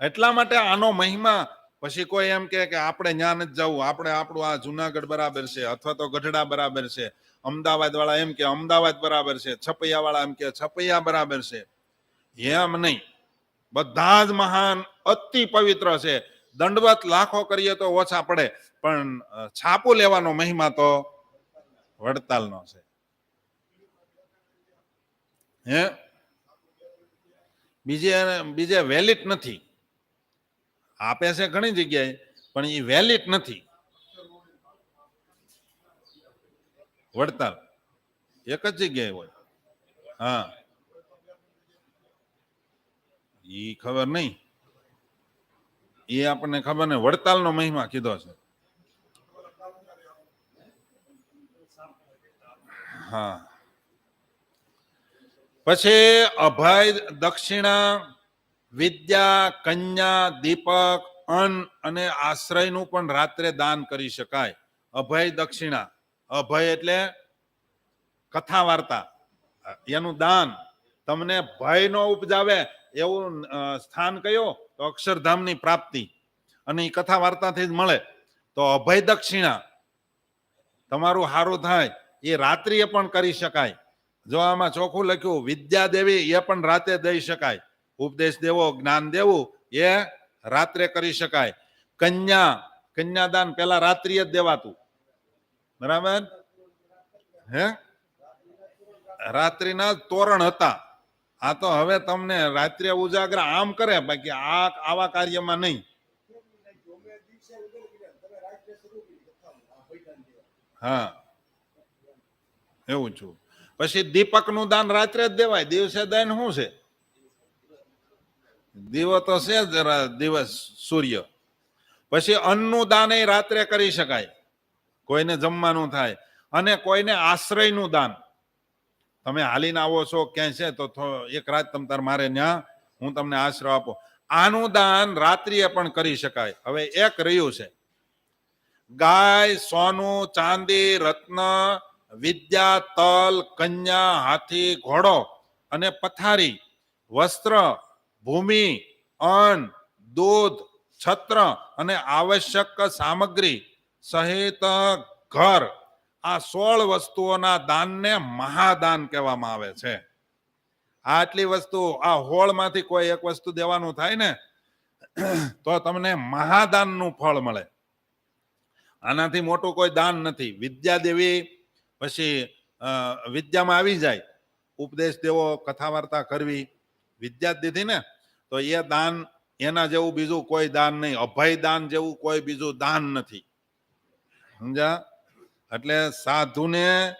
એટલા માટે આનો મહિમા પછી કોઈ એમ કે આપણે ત્યાં નથી જવું, આપણે આપણું આ જુનાગઢ બરાબર છે, અથવા તો ગઢડા બરાબર છે, અમદાવાદ વાળા એમ કે અમદાવાદ બરાબર છે, છપૈયા વાળા એમ કે છપૈયા બરાબર છે. એમ નહીં, બધા જ મહાન અતિ પવિત્ર છે. દંડવત લાખો કરીએ તો ઓછા પડે, પણ છાપું લેવાનો મહિમા તો વડતાલનો છે. હે બીજે વેલિડ નથી. આપે છે ઘણી જગ્યાએ, પણ એ વેલિડ નથી. વડતાલ એક જ જગ્યાએ હોય. હા, ઈ ખબર નહીં, એ આપણને ખબર નહીં. વડતાલનો મહિમા કીધો છે. હા, પછી અભય દક્ષિણા, વિદ્યા, કન્યા, દીપક, અન્ન અને આશ્રયનું પણ રાત્રે દાન કરી શકાય. અભય દક્ષિણા, અભય એટલે કથા વાર્તા, એનું દાન. તમને ભય નો ઉપજાવે એવું સ્થાન કયો? તો અક્ષરધામની પ્રાપ્તિ, અને એ કથા વાર્તાથી જ મળે. તો અભય દક્ષિણા તમારું સારું થાય એ રાત્રિએ પણ કરી શકાય. જો આમાં ચોખ્ખું લખ્યું વિદ્યા દેવી, એ પણ રાતે દઈ શકાય. ઉપદેશ દેવો, જ્ઞાન દેવું, એ રાત્રે કરી શકાય. કન્યાદાન પેલા રાત્રિએ જ દેવાતું, બરાબર? હે, રાત્રિના તોરણ હતા. આ તો હવે તમને રાત્રે ઉજાગરા આમ કરે, બાકી આવા કાર્યમાં નહીં. હા, એવું છું. પછી દીપક નું દાન રાત્રે જ દેવાય, દિવસે દાન શું છે? દીવો તો છે જ દિવસ, સૂર્ય. પછી અન્નનું દાન એ રાત્રે કરી શકાય, કોઈને જમવાનું થાય. અને કોઈને આશ્રયનું દાન, તમે હાલીને આવો છો ક્યાંય છે તો એક રાત તમ તાર મારે ન્યા હું તમને આશ્રય આપો, આનું દાન રાત્રિએ પણ કરી શકાય. હવે એક રહ્યું છે, ગાય, સોનું, ચાંદી, રત્ન, વિદ્યા, તલ, કન્યા, હાથી, ઘોડો અને પથારી, વસ્ત્ર, ભૂમિ, અન્ન, દૂધ, છત્ર અને આવશ્યક સામગ્રી સહિત ઘર, આ 16 વસ્તુઓના દાનને મહાદાન કહેવામાં આવે છે. આટલી વસ્તુ, આ હોળમાંથી કોઈ એક વસ્તુ દેવાનું થાય ને તો તમને મહાદાનનું ફળ મળે. આનાથી મોટું કોઈ દાન નથી. વિદ્યા દેવી, પછી વિદ્યામાં આવી જાય, ઉપદેશ દેવો, કથા વાર્તા કરવી, વિદ્યા દીધી ને, તો એ દાન, એના જેવું બીજું કોઈ દાન નહીં. અભય દાન જેવું કોઈ બીજું દાન નથી. સમજા? એટલે સાધુને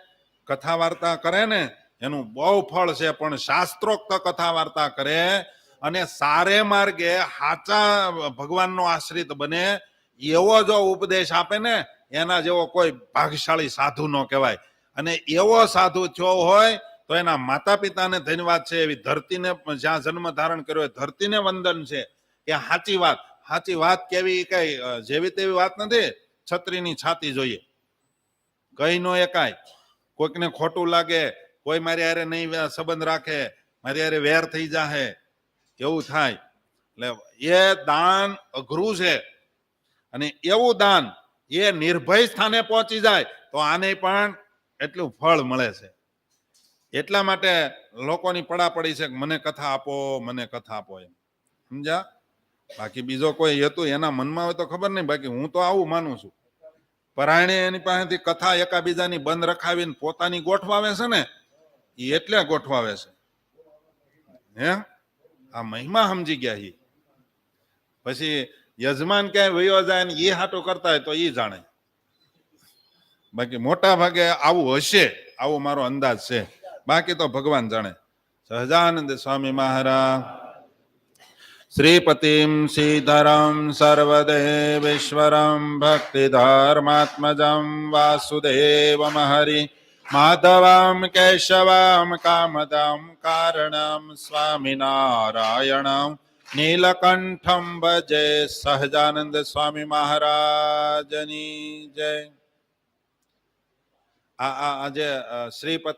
કથા વાર્તા કરે ને એનું બહુ ફળ છે, પણ શાસ્ત્રોક્ત કથા વાર્તા કરે અને સારે માર્ગે સાચા ભગવાનનો આશ્રિત બને એવો જો ઉપદેશ આપે ને, એના જેવો કોઈ ભાગશાળી સાધુ નો કહેવાય. અને એવો સાધુ થયો હોય તો એના માતા પિતાને ધન્યવાદ છે, એવી ધરતીને, જ્યાં જન્મ ધારણ કર્યો હોય ધરતીને વંદન છે. એ સાચી વાત. સાચી વાત કેવી, કઈ જેવી તેવી વાત નથી. છત્રીની છાતી જોઈએ, કઈ નો એકાય. કોઈકને ખોટું લાગે, કોઈ મારી હારે નહીં સંબંધ રાખે, મારી હારે વેર થઈ જાહે, એવું થાય. એટલે એ દાન અઘરું છે, અને એવું દાન એ નિર્ભય સ્થાને પહોંચી જાય તો આને પણ એટલું ફળ મળે છે. એટલા માટે લોકોની પડાપડી છે કે મને કથા આપો, મને કથા આપો એમ. સમજ્યા? બાકી બીજો કોઈ હેતુ એના મનમાં હોય તો ખબર નહીં, બાકી હું તો આવું માનું છું. પરાયણે એની પાસેથી કથા એકાબીજાની બંધ રખાવીને પોતાની ગોઠવાવે છે ને, એ એટલે ગોઠવાવે છે. હે, આ મહિમા સમજી ગયા. એ પછી યજમાન ક્યાંય વયો જાય ને એ હાટું કરતા હોય તો એ જાણે, બાકી મોટા ભાગે આવું હશે, આવો મારો અંદાજ છે. બાકી તો ભગવાન જાણે. સહજાનંદ સ્વામી મહારાજ. શ્રીપતિમ શ્રીધરમ સર્વદેવેશ્વરમ ભક્તિધર્માત્મજમ વાસુદેવમ હરિ માધવમ કેશવમ કામદમ કારણમ સ્વામિનારાયણમ નીલકંઠમ ભજે. સહજાનંદ સ્વામી મહારાજની જય. આજે શ્રીપતિ